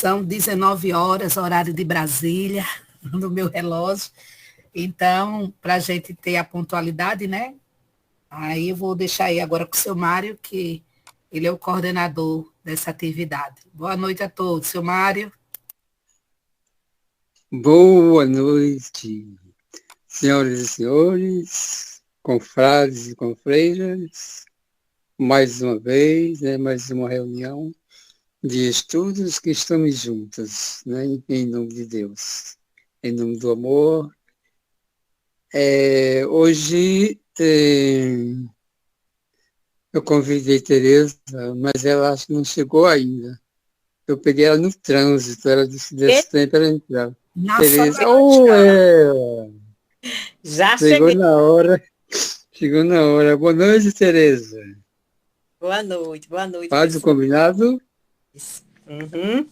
São 19 horas, horário de Brasília, no meu relógio. Então, para a gente ter a pontualidade, né? Aí eu vou deixar aí agora com o seu Mário, que ele é o coordenador dessa atividade. Boa noite a todos, seu Mário. Boa noite, senhoras e senhores, confrades e confreiras. Mais uma vez, né, mais uma reunião de estudos que estamos juntos, né, em nome de Deus, em nome do amor. Hoje eu convidei Tereza, mas ela acho que não chegou ainda. Eu peguei ela no trânsito, ela disse desse tempo ela entrar. Tereza, Já chegou cheguei. na hora. Chegou na hora. Boa noite, Tereza. Boa noite, Faz o pessoal. combinado? Uhum.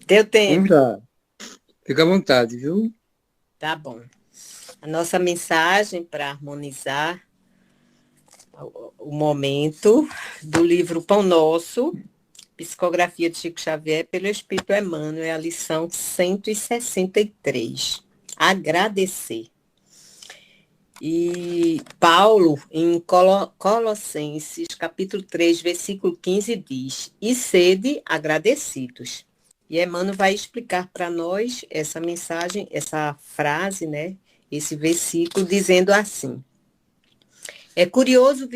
Deu tempo. Vamos lá. Fica à vontade, viu? Tá bom. A nossa mensagem para harmonizar o momento do livro Pão Nosso, psicografia de Chico Xavier pelo Espírito Emmanuel, é a lição 163. Agradecer. E Paulo, em Colossenses, capítulo 3, versículo 15, diz: e sede agradecidos. E Emmanuel vai explicar para nós essa mensagem, essa frase, né? Esse versículo, dizendo assim: é curioso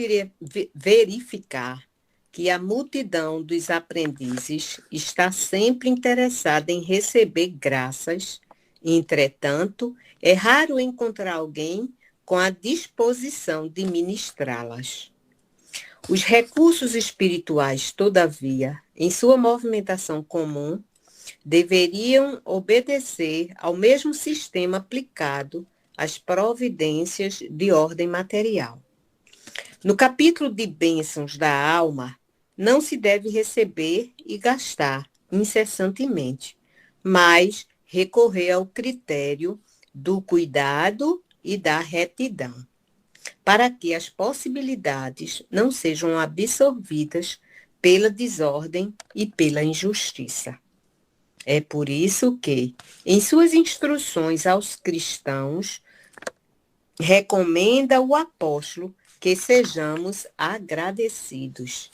verificar que a multidão dos aprendizes está sempre interessada em receber graças, entretanto, é raro encontrar alguém com a disposição de ministrá-las. Os recursos espirituais, todavia, em sua movimentação comum, deveriam obedecer ao mesmo sistema aplicado às providências de ordem material. No capítulo de bênçãos da alma, não se deve receber e gastar incessantemente, mas recorrer ao critério do cuidado e da retidão, para que as possibilidades não sejam absorvidas pela desordem e pela injustiça. É por isso que, em suas instruções aos cristãos, recomenda o apóstolo que sejamos agradecidos.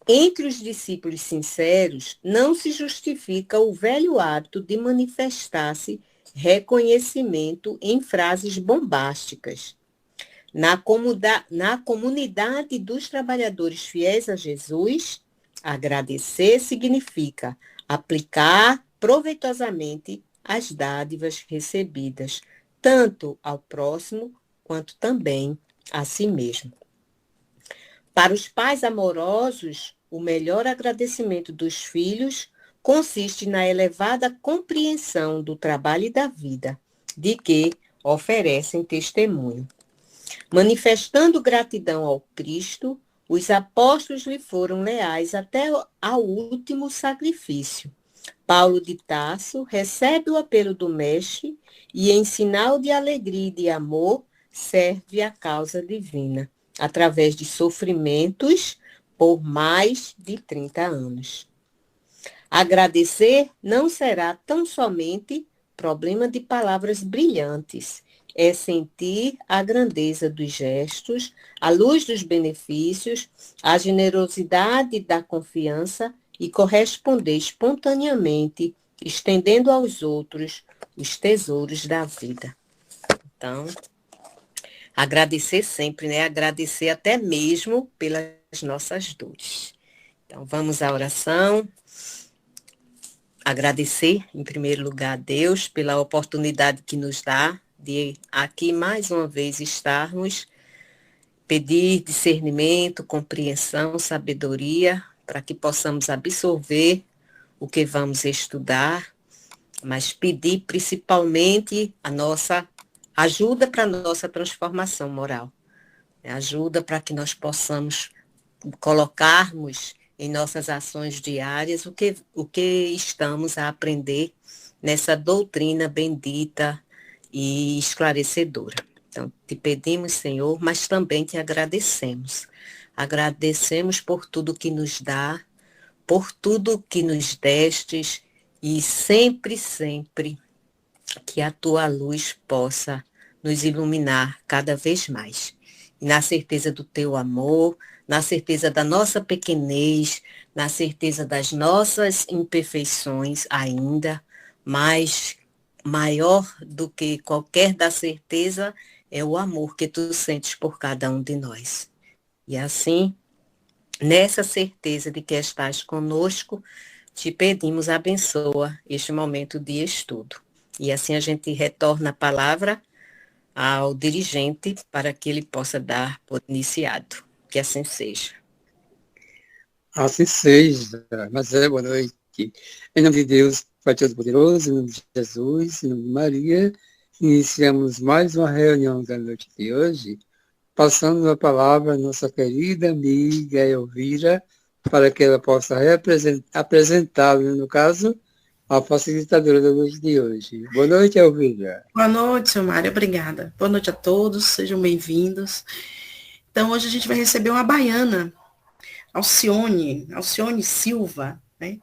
Entre os discípulos sinceros, não se justifica o velho hábito de manifestar-se reconhecimento em frases bombásticas. Na comunidade dos trabalhadores fiéis a Jesus, agradecer significa aplicar proveitosamente as dádivas recebidas, tanto ao próximo quanto também a si mesmo. Para os pais amorosos, o melhor agradecimento dos filhos consiste na elevada compreensão do trabalho e da vida, de que oferecem testemunho. Manifestando gratidão ao Cristo, os apóstolos lhe foram leais até ao último sacrifício. Paulo de Tarso recebe o apelo do Mestre e, em sinal de alegria e de amor, serve a causa divina, através de sofrimentos por mais de 30 anos. Agradecer não será tão somente problema de palavras brilhantes, é sentir a grandeza dos gestos, a luz dos benefícios, a generosidade da confiança e corresponder espontaneamente, estendendo aos outros os tesouros da vida. Então, agradecer sempre, né? Agradecer até mesmo pelas nossas dores. Então, vamos à oração. Agradecer, em primeiro lugar, a Deus pela oportunidade que nos dá de aqui mais uma vez estarmos, pedir discernimento, compreensão, sabedoria, para que possamos absorver o que vamos estudar, mas pedir principalmente a nossa ajuda para a nossa transformação moral. Ajuda para que nós possamos colocarmos em nossas ações diárias o que estamos a aprender nessa doutrina bendita e esclarecedora. Então, te pedimos, Senhor, mas também te agradecemos. Agradecemos por tudo que nos dá, por tudo que nos destes e sempre, sempre que a tua luz possa nos iluminar cada vez mais. E na certeza do teu amor, na certeza da nossa pequenez, na certeza das nossas imperfeições ainda, mas maior do que qualquer da certeza é o amor que tu sentes por cada um de nós. E assim, nessa certeza de que estás conosco, te pedimos abençoa este momento de estudo. E assim a gente retorna a palavra ao dirigente para que ele possa dar por iniciado. Que assim seja. Assim seja. Mas boa noite. Em nome de Deus, Pai Todo-Poderoso, em nome de Jesus, em nome de Maria, iniciamos mais uma reunião da noite de hoje, passando a palavra à nossa querida amiga Elvira, para que ela possa apresentá-la, no caso, a facilitadora da noite de hoje. Boa noite, Elvira. Boa noite, seu Mário, obrigada. Boa noite a todos, sejam bem-vindos. Então, hoje a gente vai receber uma baiana, Alcione Silva, né?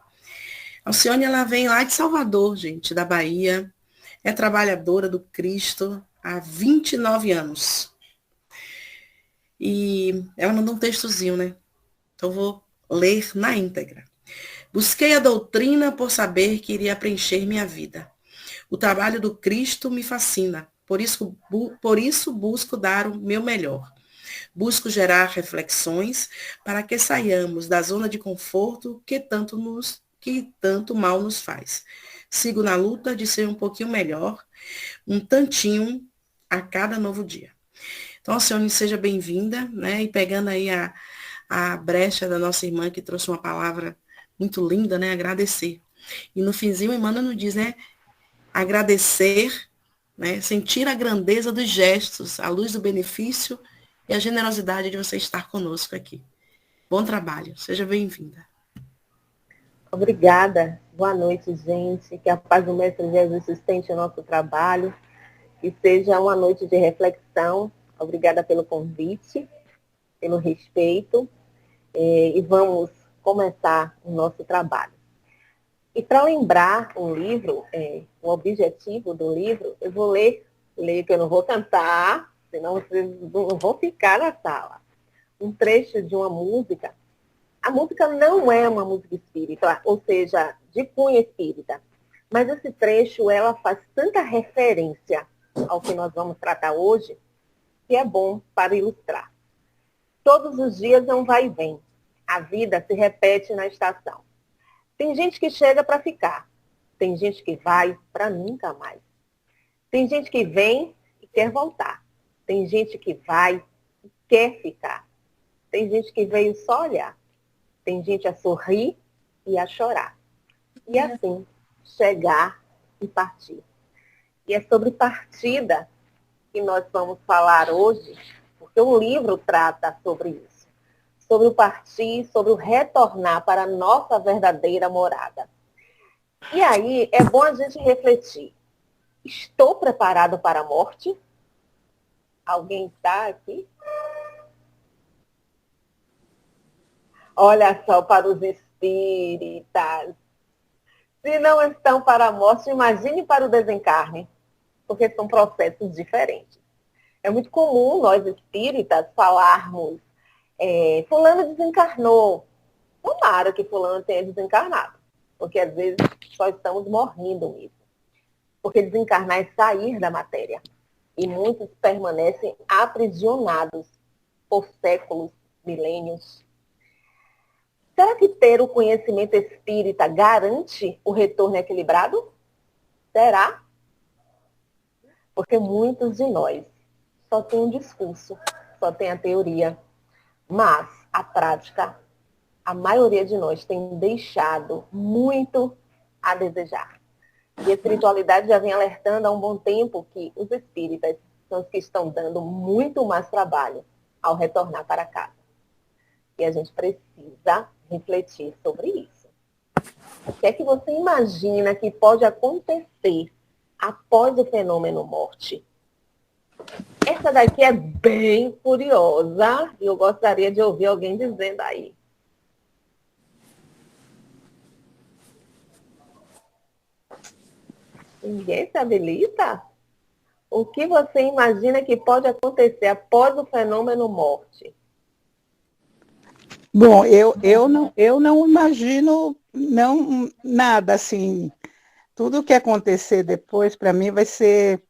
Alcione, ela vem lá de Salvador, gente, da Bahia, é trabalhadora do Cristo há 29 anos. E ela mandou um textozinho, né? Então, eu vou ler na íntegra. Busquei a doutrina por saber que iria preencher minha vida. O trabalho do Cristo me fascina, por isso busco dar o meu melhor. Busco gerar reflexões para que saiamos da zona de conforto que tanto mal nos faz. Sigo na luta de ser um pouquinho melhor, um tantinho a cada novo dia. Então, Alcione, seja bem-vinda, né? E pegando aí a brecha da nossa irmã que trouxe uma palavra muito linda, né? Agradecer. E no finzinho, Emmanuel nos diz, né? Agradecer, né? Sentir a grandeza dos gestos, a luz do benefício e a generosidade de você estar conosco aqui. Bom trabalho, seja bem-vinda. Obrigada, boa noite, gente. Que a paz do Mestre Jesus sustente o nosso trabalho, que seja uma noite de reflexão. Obrigada pelo convite, pelo respeito, e vamos começar o nosso trabalho. E para lembrar o livro, o objetivo do livro, eu vou ler que eu não vou cantar, senão vocês não vão ficar na sala. Um trecho de uma música. A música não é uma música espírita, ou seja, de cunho espírita, mas esse trecho, ela faz tanta referência ao que nós vamos tratar hoje, que é bom para ilustrar. Todos os dias é um vai e vem. A vida se repete na estação. Tem gente que chega para ficar. Tem gente que vai para nunca mais. Tem gente que vem e quer voltar. Tem gente que vai e quer ficar. Tem gente que veio só olhar. Tem gente a sorrir e a chorar. E assim, chegar e partir. E é sobre partida que nós vamos falar hoje, porque o livro trata sobre isso. Sobre o partir, sobre o retornar para a nossa verdadeira morada. E aí, é bom a gente refletir. Estou preparado para a morte? Alguém está aqui? Olha só para os espíritas. Se não estão para a morte, imagine para o desencarne, porque são processos diferentes. É muito comum nós espíritas falarmos fulano desencarnou. Tomara que fulano tenha desencarnado. Porque às vezes só estamos morrendo mesmo. Porque desencarnar é sair da matéria. E muitos permanecem aprisionados por séculos, milênios. Será que ter o conhecimento espírita garante o retorno equilibrado? Será? Porque muitos de nós só têm um discurso, só tem a teoria. Mas a prática, a maioria de nós tem deixado muito a desejar. E a espiritualidade já vem alertando há um bom tempo que os espíritas são os que estão dando muito mais trabalho ao retornar para casa. E a gente precisa refletir sobre isso. O que é que você imagina que pode acontecer após o fenômeno morte? Essa daqui é bem curiosa e eu gostaria de ouvir alguém dizendo aí. Ninguém se habilita? O que você imagina que pode acontecer após o fenômeno morte? Bom, eu não imagino não, nada assim. Tudo que acontecer depois, para mim, vai ser.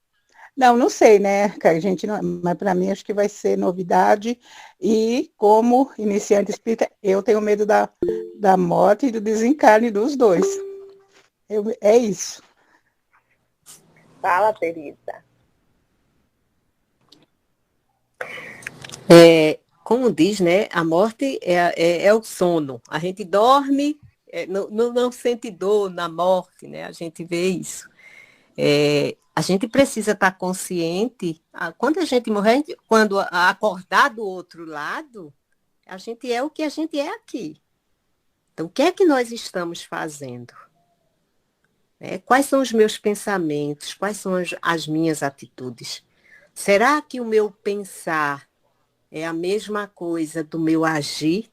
Não, não sei, né? Que a gente não, mas para mim acho que vai ser novidade. E como iniciante espírita, eu tenho medo da morte e do desencarne dos dois. É isso. Fala, Teresa. Como diz, né? A morte é o sono. A gente dorme, não sente dor na morte, né? A gente vê isso. A gente precisa estar consciente. Quando a gente morrer, quando acordar do outro lado, a gente é o que a gente é aqui. Então, o que é que nós estamos fazendo? Quais são os meus pensamentos? Quais são as minhas atitudes? Será que o meu pensar é a mesma coisa do meu agir?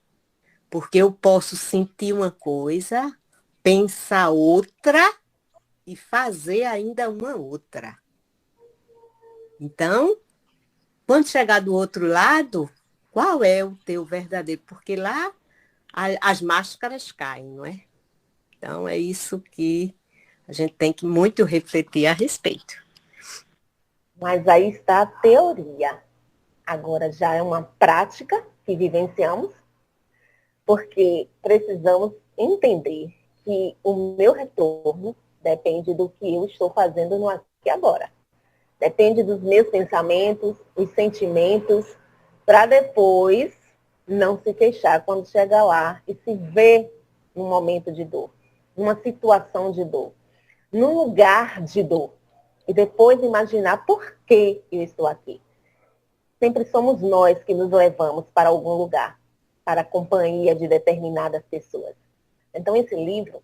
Porque eu posso sentir uma coisa, pensar outra e fazer ainda uma outra. Então, quando chegar do outro lado, qual é o teu verdadeiro? Porque lá as máscaras caem, não é? Então, é isso que a gente tem que muito refletir a respeito. Mas aí está a teoria. Agora já é uma prática que vivenciamos, porque precisamos entender que o meu retorno depende do que eu estou fazendo no aqui e agora. Depende dos meus pensamentos, os sentimentos, para depois não se queixar quando chega lá e se vê num momento de dor, numa situação de dor, num lugar de dor. E depois imaginar por que eu estou aqui. Sempre somos nós que nos levamos para algum lugar, para a companhia de determinadas pessoas. Então, esse livro,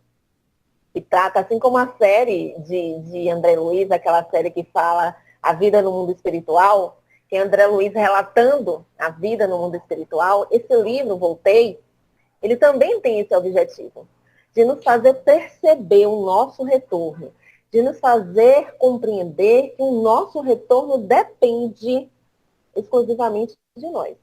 que trata, assim como a série de André Luiz, aquela série que fala a vida no mundo espiritual, que é André Luiz relatando a vida no mundo espiritual, esse livro, Voltei, ele também tem esse objetivo, de nos fazer perceber o nosso retorno, de nos fazer compreender que o nosso retorno depende exclusivamente de nós.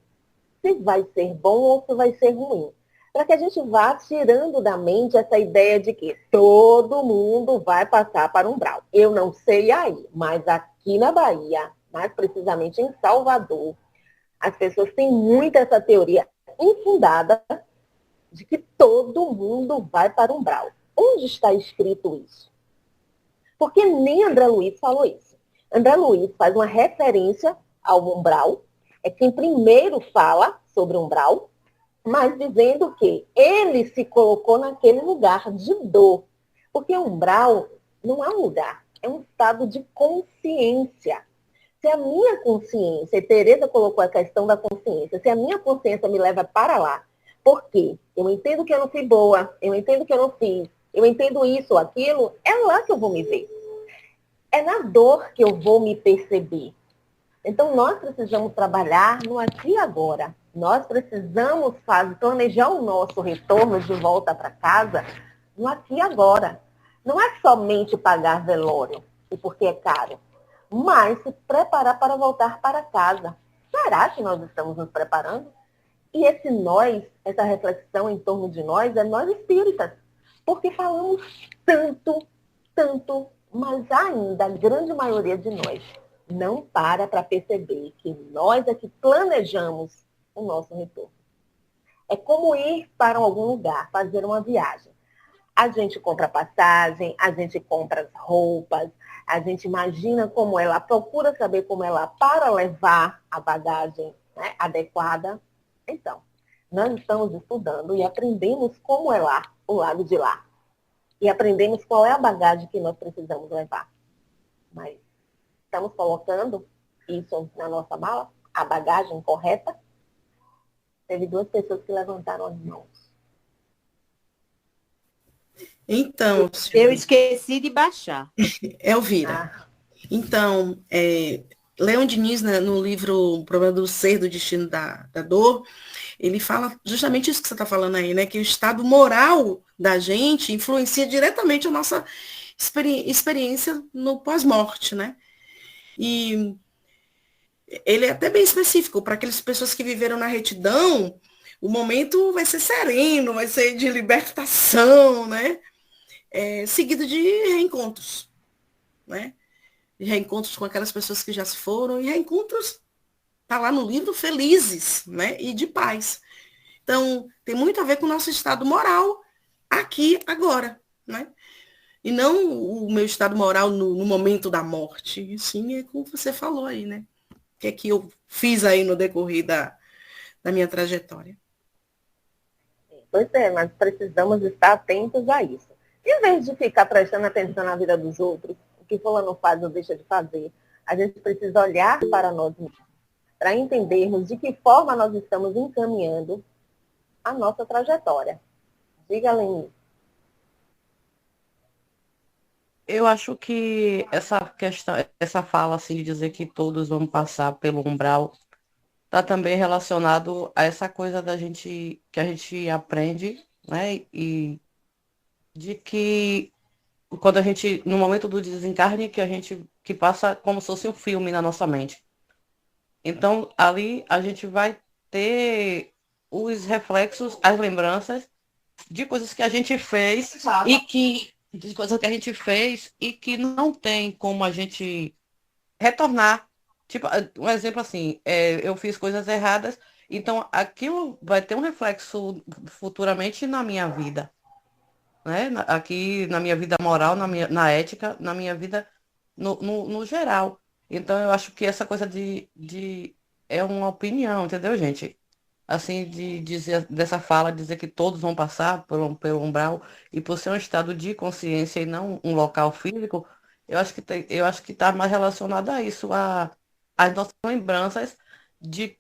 Se vai ser bom ou se vai ser ruim. Para que a gente vá tirando da mente essa ideia de que todo mundo vai passar para umbral. Eu não sei aí, mas aqui na Bahia, mais precisamente em Salvador, as pessoas têm muito essa teoria infundada de que todo mundo vai para umbral. Onde está escrito isso? Porque nem André Luiz falou isso. André Luiz faz uma referência ao umbral, é quem primeiro fala sobre o umbral, mas dizendo que ele se colocou naquele lugar de dor. Porque o umbral não é um lugar, é um estado de consciência. Se a minha consciência, e Teresa colocou a questão da consciência, se a minha consciência me leva para lá, porque eu entendo que eu não fui boa, eu entendo que eu não fiz, eu entendo isso ou aquilo, é lá que eu vou me ver. É na dor que eu vou me perceber. Então, nós precisamos trabalhar no aqui e agora. Nós precisamos planejar o nosso retorno de volta para casa no aqui e agora. Não é somente pagar velório, e porque é caro, mas se preparar para voltar para casa. Será que nós estamos nos preparando? E esse nós, essa reflexão em torno de nós, é nós espíritas. Porque falamos tanto, mas ainda a grande maioria de nós não para perceber que nós é que planejamos o nosso retorno. É como ir para algum lugar, fazer uma viagem. A gente compra passagem, a gente compra as roupas, a gente imagina como é lá, procura saber como é lá para levar a bagagem, né, adequada. Então, nós estamos estudando e aprendemos como é lá, o lado de lá. E aprendemos qual é a bagagem que nós precisamos levar. Mas estamos colocando isso na nossa mala, a bagagem correta? Teve 2 pessoas que levantaram as mãos. Então, eu esqueci de baixar. Elvira. Então, Leon Diniz, né, no livro O Problema do Ser, do Destino da Dor, ele fala justamente isso que você está falando aí, né? Que o estado moral da gente influencia diretamente a nossa experiência no pós-morte, né? E ele é até bem específico, para aquelas pessoas que viveram na retidão, o momento vai ser sereno, vai ser de libertação, né? Seguido de reencontros, né? De reencontros com aquelas pessoas que já se foram, e reencontros, tá lá no livro, felizes, né? E de paz. Então, tem muito a ver com o nosso estado moral aqui, agora, né? E não o meu estado moral no momento da morte. Sim, é como você falou aí, né? O que é que eu fiz aí no decorrer da minha trajetória. Pois é, mas precisamos estar atentos a isso. Em vez de ficar prestando atenção na vida dos outros, o que fulano faz ou deixa de fazer, a gente precisa olhar para nós mesmos, para entendermos de que forma nós estamos encaminhando a nossa trajetória. Diga, Leni. Eu acho que essa questão, essa fala assim de dizer que todos vão passar pelo umbral, está também relacionado a essa coisa da gente que a gente aprende, né? E de que quando a gente, no momento do desencarne, que a gente que passa como se fosse um filme na nossa mente. Então, ali a gente vai ter os reflexos, as lembranças de coisas que a gente fez e que de coisas que a gente fez e que não tem como a gente retornar. Tipo, um exemplo assim, eu fiz coisas erradas, então aquilo vai ter um reflexo futuramente na minha vida, né? Aqui na minha vida moral, na ética, na minha vida no geral. Então eu acho que essa coisa é uma opinião, entendeu, gente? Assim, de dizer, dessa fala, dizer que todos vão passar pelo umbral, e por ser um estado de consciência e não um local físico, eu acho que está mais relacionado a isso, as nossas lembranças de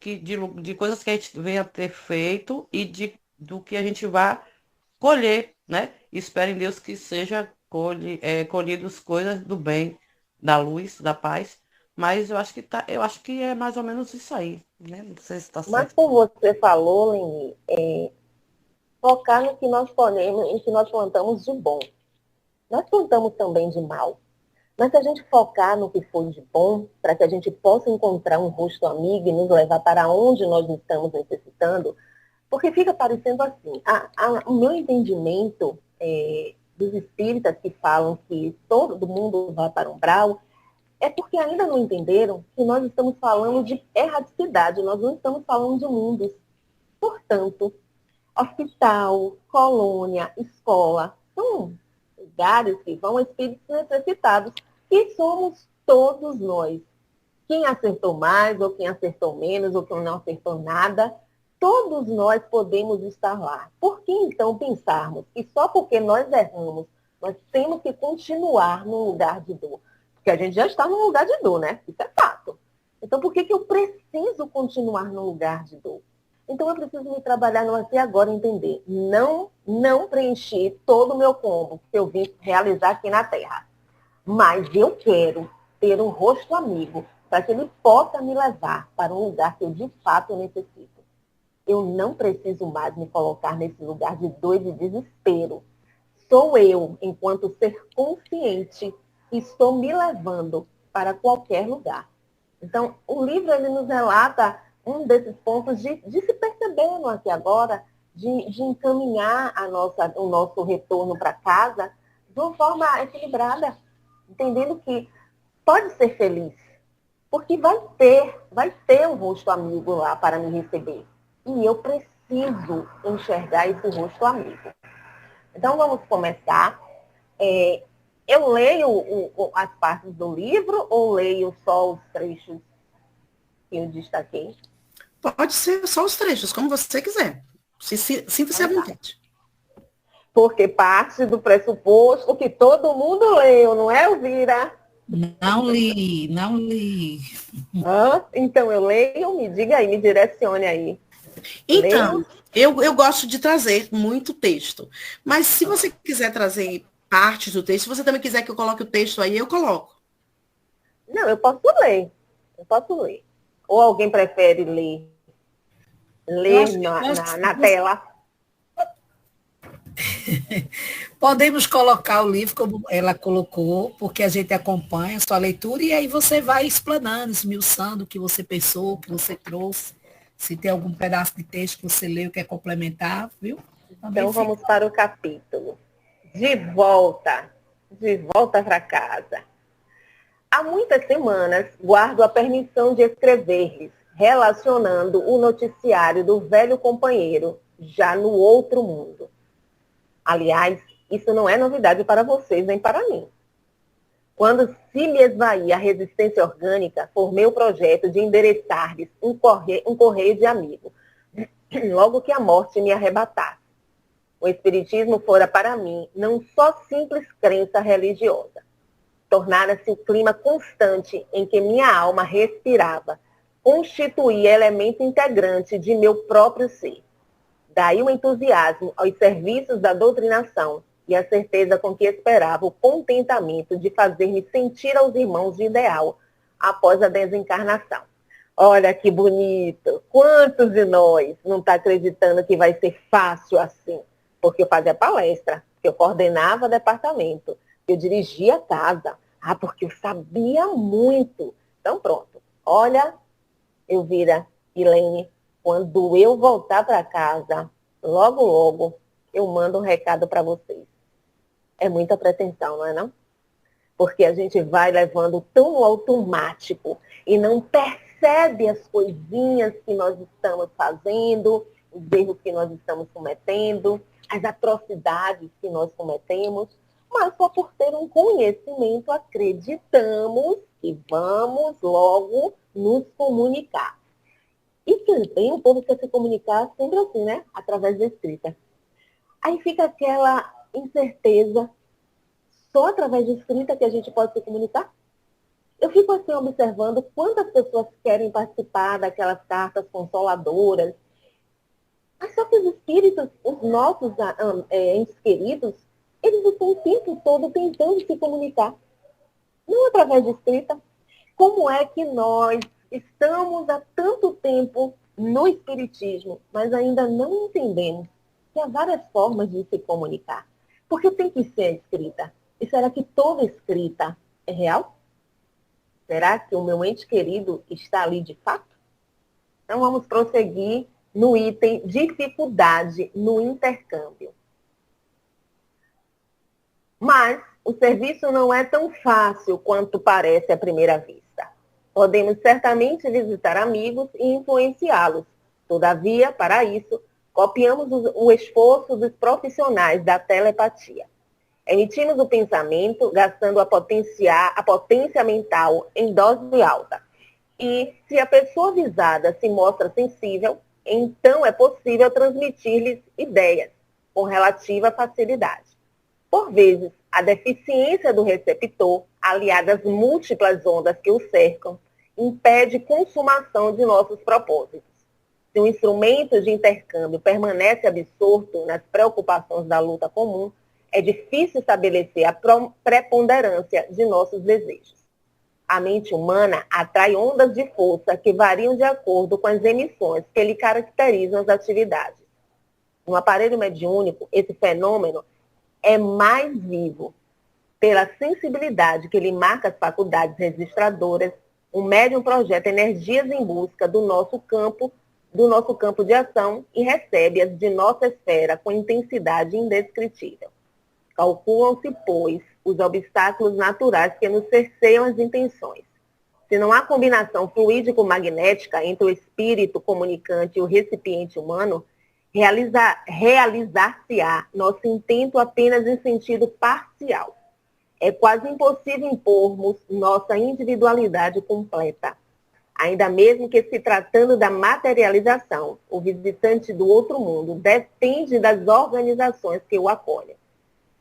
coisas que a gente venha ter feito e do que a gente vai colher, né? Espero em Deus que seja colhidos coisas do bem, da luz, da paz. Mas eu acho que é mais ou menos isso aí, né? Não sei se está Mas certo. como você falou, Leni, focar no que nós colhemos, em que nós plantamos de bom. Nós plantamos também de mal. Mas se a gente focar no que foi de bom, para que a gente possa encontrar um rosto amigo e nos levar para onde nós estamos necessitando, porque fica parecendo assim, o meu entendimento dos espíritas que falam que todo mundo vai para o umbral, é porque ainda não entenderam que nós estamos falando de erraticidade, nós não estamos falando de mundos. Portanto, hospital, colônia, escola, são lugares que vão espíritos necessitados, e somos todos nós. Quem acertou mais, ou quem acertou menos, ou quem não acertou nada, todos nós podemos estar lá. Por que então pensarmos que só porque nós erramos, nós temos que continuar num lugar de dor? Porque a gente já está num lugar de dor, né? Isso é fato. Então, por que eu preciso continuar num lugar de dor? Então, eu preciso me trabalhar no aqui e agora, entender. Não preencher todo o meu combo que eu vim realizar aqui na Terra. Mas eu quero ter um rosto amigo para que ele possa me levar para um lugar que eu de fato necessito. Eu não preciso mais me colocar nesse lugar de dor e de desespero. Sou eu, enquanto ser consciente, que estou me levando para qualquer lugar. Então, o livro ele nos relata um desses pontos de se perceber no aqui e agora, de encaminhar o nosso retorno para casa de uma forma equilibrada, entendendo que pode ser feliz, porque vai ter um rosto amigo lá para me receber. E eu preciso enxergar esse rosto amigo. Então, vamos começar. Eu leio as partes do livro ou leio só os trechos que eu destaquei? Pode ser só os trechos, como você quiser. Sinta-se à vontade. Porque parte do pressuposto que todo mundo leu, não é, Elvira? Não li, não li. Então eu leio, me diga aí, me direcione aí. Então, eu gosto de trazer muito texto. Mas se você quiser trazer partes do texto, se você também quiser que eu coloque o texto aí, eu coloco. Não, eu posso ler. Ou alguém prefere ler na tela? Podemos colocar o livro como ela colocou, porque a gente acompanha a sua leitura e aí você vai explanando, esmiuçando o que você pensou, o que você trouxe. Se tem algum pedaço de texto que você leu quer complementar, viu? Também Então vamos para o capítulo. De volta para casa. Há muitas semanas guardo a permissão de escrever-lhes, relacionando o noticiário do velho companheiro, já no outro mundo. Aliás, isso não é novidade para vocês nem para mim. Quando se me esvaía a resistência orgânica, formei o projeto de endereçar-lhes um correio de amigo, logo que a morte me arrebatasse. O Espiritismo fora para mim não só simples crença religiosa. Tornara-se o clima constante em que minha alma respirava, constituía elemento integrante de meu próprio ser. Daí o entusiasmo aos serviços da doutrinação e a certeza com que esperava o contentamento de fazer-me sentir aos irmãos de ideal após a desencarnação. Olha que bonito! Quantos de nós não está acreditando que vai ser fácil assim? Porque eu fazia palestra, que eu coordenava departamento, que eu dirigia a casa. Porque eu sabia muito. Então pronto. Olha, Elvira, Ilene, quando eu voltar para casa, logo, logo, eu mando um recado para vocês. É muita pretensão, não é não? Porque a gente vai levando tão no automático e não percebe as coisinhas que nós estamos fazendo, os erros que nós estamos cometendo, as atrocidades que nós cometemos, mas só por ter um conhecimento acreditamos que vamos logo nos comunicar. E também o povo quer se comunicar sempre assim, né? Através da escrita. Aí fica aquela incerteza, só através de escrita que a gente pode se comunicar? Eu fico assim observando quantas pessoas querem participar daquelas cartas consoladoras. Mas só que os espíritos, os nossos entes queridos, eles estão o tempo todo tentando se comunicar. Não através de escrita. Como é que nós estamos há tanto tempo no espiritismo, mas ainda não entendemos que há várias formas de se comunicar? Porque tem que ser a escrita. E será que toda escrita é real? Será que o meu ente querido está ali de fato? Então vamos prosseguir no item dificuldade no intercâmbio. Mas o serviço não é tão fácil quanto parece à primeira vista. Podemos certamente visitar amigos e influenciá-los. Todavia, para isso, copiamos o esforço dos profissionais da telepatia. Emitimos o pensamento, gastando a potência mental em dose alta. E, se a pessoa visada se mostra sensível, então é possível transmitir-lhes ideias com relativa facilidade. Por vezes, a deficiência do receptor, aliada às múltiplas ondas que o cercam, impede consumação de nossos propósitos. Se o instrumento de intercâmbio permanece absorto nas preocupações da luta comum, é difícil estabelecer a preponderância de nossos desejos. A mente humana atrai ondas de força que variam de acordo com as emissões que lhe caracterizam as atividades. No aparelho mediúnico, esse fenômeno é mais vivo. Pela sensibilidade que lhe marca as faculdades registradoras, o médium projeta energias em busca do nosso campo de ação e recebe-as de nossa esfera com intensidade indescritível. Calculam-se, pois, os obstáculos naturais que nos cerceiam as intenções. Se não há combinação fluídico-magnética entre o espírito comunicante e o recipiente humano, realizar-se-á nosso intento apenas em sentido parcial. É quase impossível impormos nossa individualidade completa. Ainda mesmo que se tratando da materialização, o visitante do outro mundo depende das organizações que o acolhem.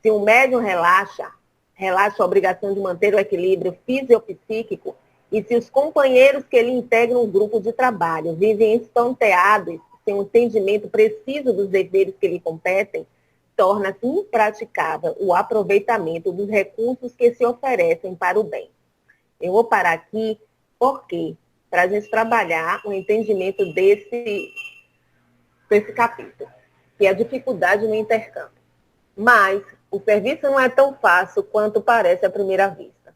Se o médium relaxa a obrigação de manter o equilíbrio fisiopsíquico, e se os companheiros que ele integram um grupo de trabalho vivem estonteados, sem um entendimento preciso dos deveres que lhe competem, torna-se impraticável o aproveitamento dos recursos que se oferecem para o bem. Eu vou parar aqui, porque para a gente trabalhar o entendimento desse capítulo, que é a dificuldade no intercâmbio. Mas o serviço não é tão fácil quanto parece à primeira vista.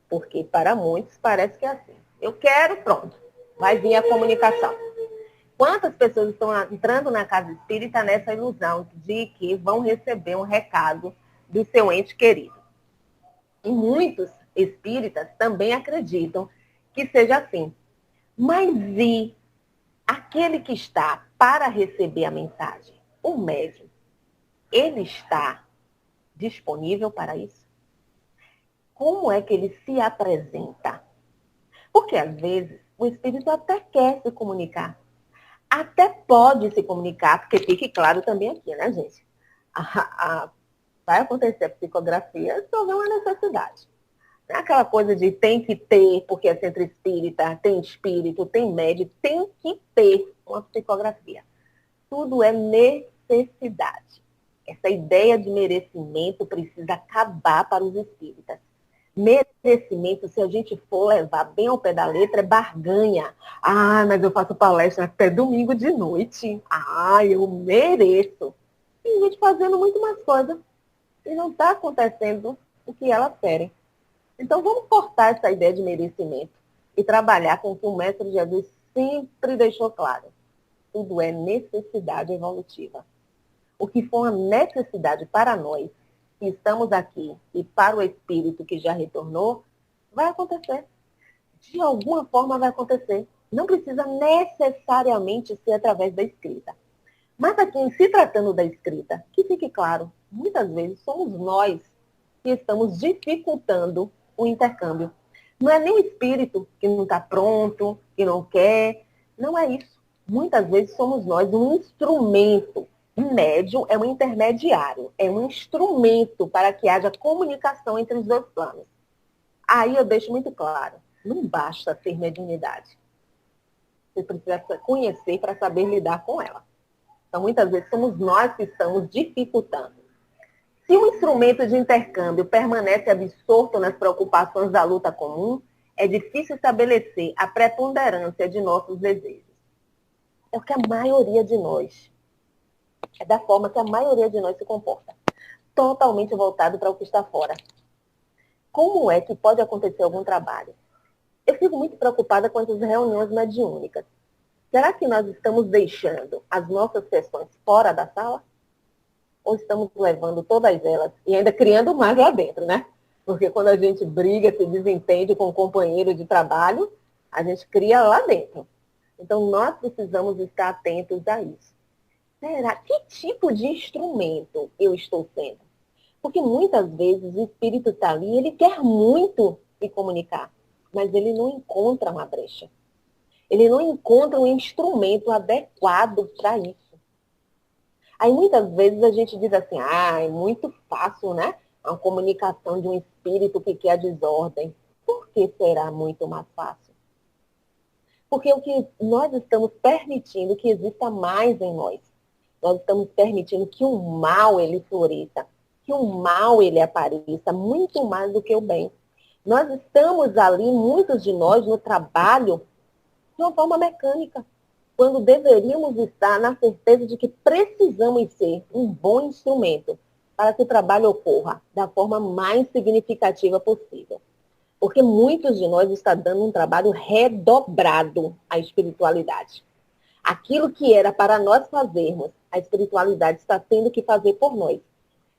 Porque para muitos parece que é assim. Eu quero, pronto. Vai vir a comunicação. Quantas pessoas estão entrando na casa espírita nessa ilusão de que vão receber um recado do seu ente querido? E muitos espíritas também acreditam que seja assim. Mas e aquele que está para receber a mensagem, o médium, ele está disponível para isso? Como é que ele se apresenta? Porque às vezes o espírito até quer se comunicar. Até pode se comunicar, porque fique claro também aqui, né, gente? Vai acontecer a psicografia se houver uma necessidade. Não é aquela coisa de tem que ter, porque é centro espírita, tem espírito, tem médium, tem que ter uma psicografia. Tudo é necessidade. Essa ideia de merecimento precisa acabar para os espíritas. Merecimento, se a gente for levar bem ao pé da letra, é barganha. Ah, mas eu faço palestra até domingo de noite. Ah, eu mereço. Tem gente fazendo muito mais coisa e não está acontecendo o que elas querem. Então, vamos cortar essa ideia de merecimento e trabalhar com o que o Mestre Jesus sempre deixou claro. Tudo é necessidade evolutiva. O que for uma necessidade para nós, que estamos aqui, e para o espírito que já retornou, vai acontecer. De alguma forma vai acontecer. Não precisa necessariamente ser através da escrita. Mas aqui, em se tratando da escrita, que fique claro, muitas vezes somos nós que estamos dificultando o intercâmbio. Não é nem o espírito que não está pronto, que não quer. Não é isso. Muitas vezes somos nós um instrumento. Um médium é um intermediário, é um instrumento para que haja comunicação entre os dois planos. Aí eu deixo muito claro, não basta ter mediunidade. Você precisa conhecer para saber lidar com ela. Então, muitas vezes, somos nós que estamos dificultando. Se o instrumento de intercâmbio permanece absorto nas preocupações da luta comum, é difícil estabelecer a preponderância de nossos desejos. É o que a maioria de nós, é da forma que a maioria de nós se comporta. Totalmente voltado para o que está fora. Como é que pode acontecer algum trabalho? Eu fico muito preocupada com essas reuniões mediúnicas. Será que nós estamos deixando as nossas sessões fora da sala? Ou estamos levando todas elas e ainda criando mais lá dentro, né? Porque quando a gente briga, se desentende com um companheiro de trabalho, a gente cria lá dentro. Então, nós precisamos estar atentos a isso. Será? Que tipo de instrumento eu estou sendo? Porque muitas vezes o espírito está ali, ele quer muito se comunicar, mas ele não encontra uma brecha. Ele não encontra um instrumento adequado para isso. Aí muitas vezes a gente diz assim, é muito fácil, né? A comunicação de um espírito que quer a desordem. Por que será muito mais fácil? Porque o que nós estamos permitindo que exista mais em nós. Nós estamos permitindo que o mal ele floresça, que o mal ele apareça muito mais do que o bem. Nós estamos ali, muitos de nós, no trabalho, de uma forma mecânica, quando deveríamos estar na certeza de que precisamos ser um bom instrumento para que o trabalho ocorra da forma mais significativa possível. Porque muitos de nós estão dando um trabalho redobrado à espiritualidade. Aquilo que era para nós fazermos, a espiritualidade está tendo que fazer por nós.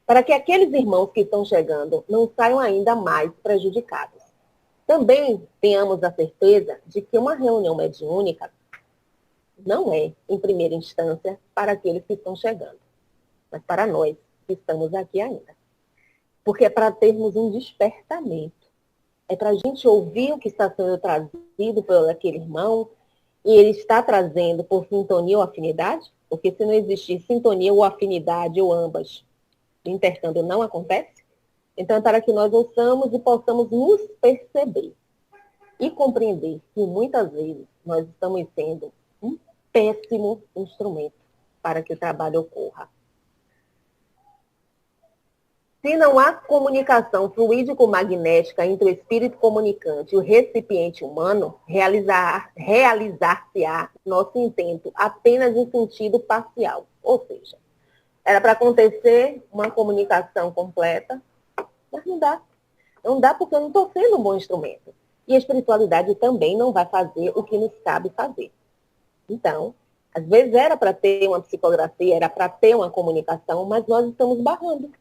Para que aqueles irmãos que estão chegando não saiam ainda mais prejudicados. Também tenhamos a certeza de que uma reunião mediúnica não é, em primeira instância, para aqueles que estão chegando, mas para nós que estamos aqui ainda. Porque é para termos um despertamento. É para a gente ouvir o que está sendo trazido por aquele irmão, e ele está trazendo por sintonia ou afinidade, porque se não existir sintonia ou afinidade, ou ambas, o intercâmbio não acontece. Então, é para que nós ouçamos e possamos nos perceber e compreender que muitas vezes nós estamos sendo um péssimo instrumento para que o trabalho ocorra. Se não há comunicação fluídico-magnética entre o espírito comunicante e o recipiente humano, realizar-se-á nosso intento apenas em sentido parcial. Ou seja, Era para acontecer uma comunicação completa, mas não dá. Não dá porque eu não estou sendo um bom instrumento. E a espiritualidade também não vai fazer o que nos cabe fazer. Então, às vezes era para ter uma psicografia, era para ter uma comunicação, mas nós estamos barrando.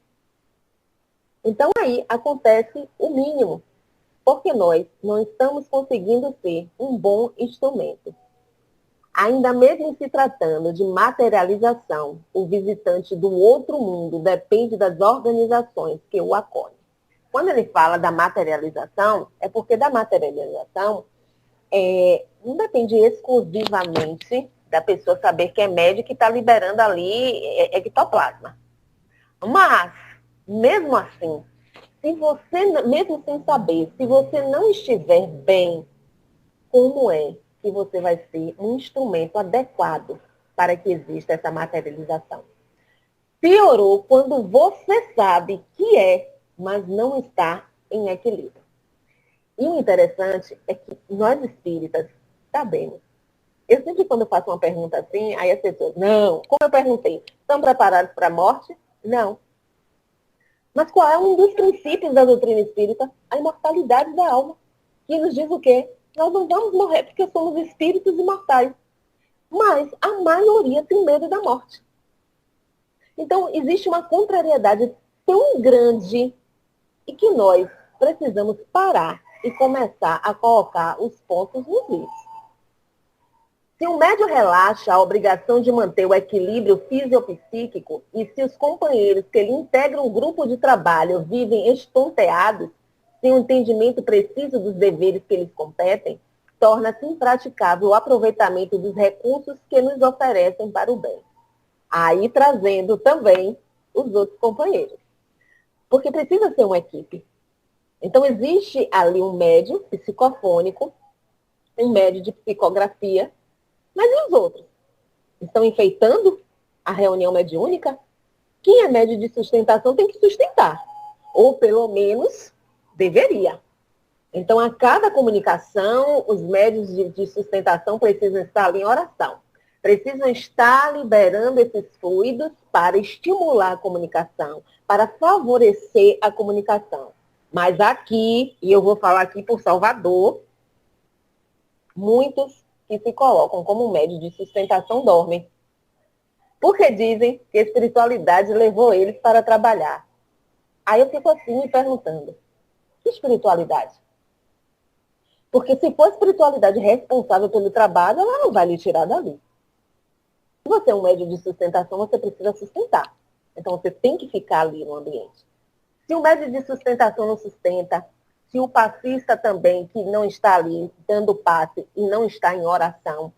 Então aí acontece o mínimo, porque nós não estamos conseguindo ser um bom instrumento. Ainda mesmo se tratando de materialização, o visitante do outro mundo depende das organizações que o acolhem. Quando ele fala da materialização, é porque da materialização não depende exclusivamente da pessoa saber que é médico e está liberando ali ectoplasma. Mas, mesmo assim, se você, mesmo sem saber, se você não estiver bem, como é que você vai ser um instrumento adequado para que exista essa materialização? Piorou quando você sabe que mas não está em equilíbrio. E o interessante é que nós espíritas sabemos. Eu sempre, quando faço uma pergunta assim, aí as pessoas, não, como eu perguntei, estão preparados para a morte? Não. Mas qual é um dos princípios da doutrina espírita? A imortalidade da alma, que nos diz o quê? Nós não vamos morrer porque somos espíritos imortais. Mas a maioria tem medo da morte. Então, existe uma contrariedade tão grande e que nós precisamos parar e começar a colocar os pontos nos is. Se o médium relaxa a obrigação de manter o equilíbrio fisiopsíquico e se os companheiros que lhe integram o grupo de trabalho vivem estonteados, sem um entendimento preciso dos deveres que lhes competem, torna-se impraticável o aproveitamento dos recursos que nos oferecem para o bem. Aí trazendo também os outros companheiros. Porque precisa ser uma equipe. Então existe ali um médium psicofônico, um médium de psicografia, mas e os outros? Estão enfeitando a reunião mediúnica? Quem é médium de sustentação tem que sustentar. Ou pelo menos deveria. Então, a cada comunicação, os médios de sustentação precisam estar ali em oração. Precisam estar liberando esses fluidos para estimular a comunicação, para favorecer a comunicação. Mas aqui, e eu vou falar aqui por Salvador, muitos que se colocam como médios de sustentação dormem. Porque dizem que a espiritualidade levou eles para trabalhar. Aí eu fico assim me perguntando, que espiritualidade? Porque se for a espiritualidade responsável pelo trabalho, ela não vai lhe tirar dali. Se você é um médium de sustentação, você precisa sustentar. Então você tem que ficar ali no ambiente. Se o médium de sustentação não sustenta, se o passista também, que não está ali dando passe e não está em oração,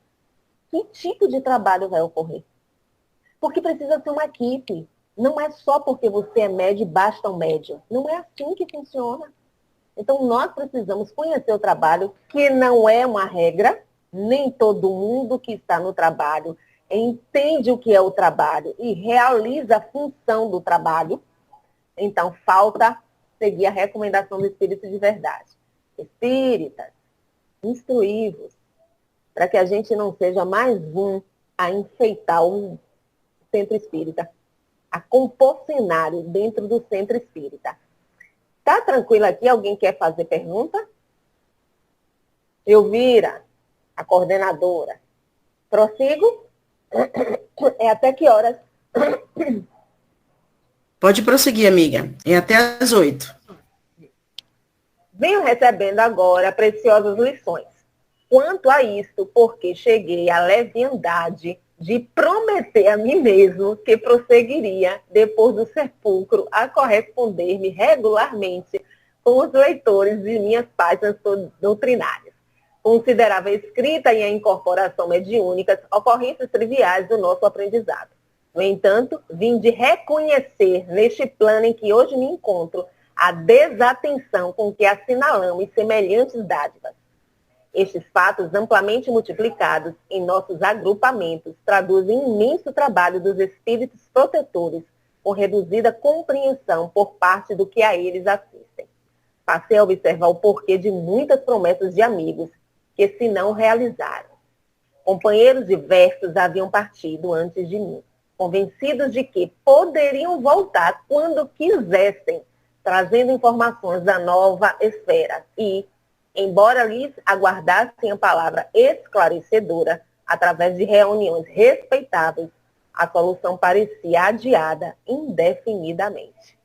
que tipo de trabalho vai ocorrer? Porque precisa ser uma equipe. Não é só porque você é médium e basta um médium. Não é assim que funciona. Então, nós precisamos conhecer o trabalho, que não é uma regra. Nem todo mundo que está no trabalho entende o que é o trabalho e realiza a função do trabalho. Então, falta seguir a recomendação do Espírito de verdade. Espíritas, instruí-vos, para que a gente não seja mais um a enfeitar o centro espírita, a compor cenário dentro do centro espírita. Tá tranquilo aqui? Alguém quer fazer pergunta? Elvira, a coordenadora. Prossigo? É até que horas? Pode prosseguir, amiga. É até às 8. Venho recebendo agora preciosas lições. Quanto a isto, porque cheguei à leviandade de prometer a mim mesmo que prosseguiria, depois do sepulcro, a corresponder-me regularmente com os leitores de minhas páginas doutrinárias. Considerava a escrita e a incorporação mediúnicas ocorrências triviais do nosso aprendizado. No entanto, vim de reconhecer neste plano em que hoje me encontro a desatenção com que assinalamos semelhantes dádivas. Estes fatos, amplamente multiplicados em nossos agrupamentos, traduzem imenso trabalho dos espíritos protetores, com reduzida compreensão por parte do que a eles assistem. Passei a observar o porquê de muitas promessas de amigos que se não realizaram. Companheiros diversos haviam partido antes de mim. convencidos de que poderiam voltar quando quisessem, trazendo informações da nova esfera. E, embora lhes aguardassem a palavra esclarecedora, através de reuniões respeitáveis, a solução parecia adiada indefinidamente.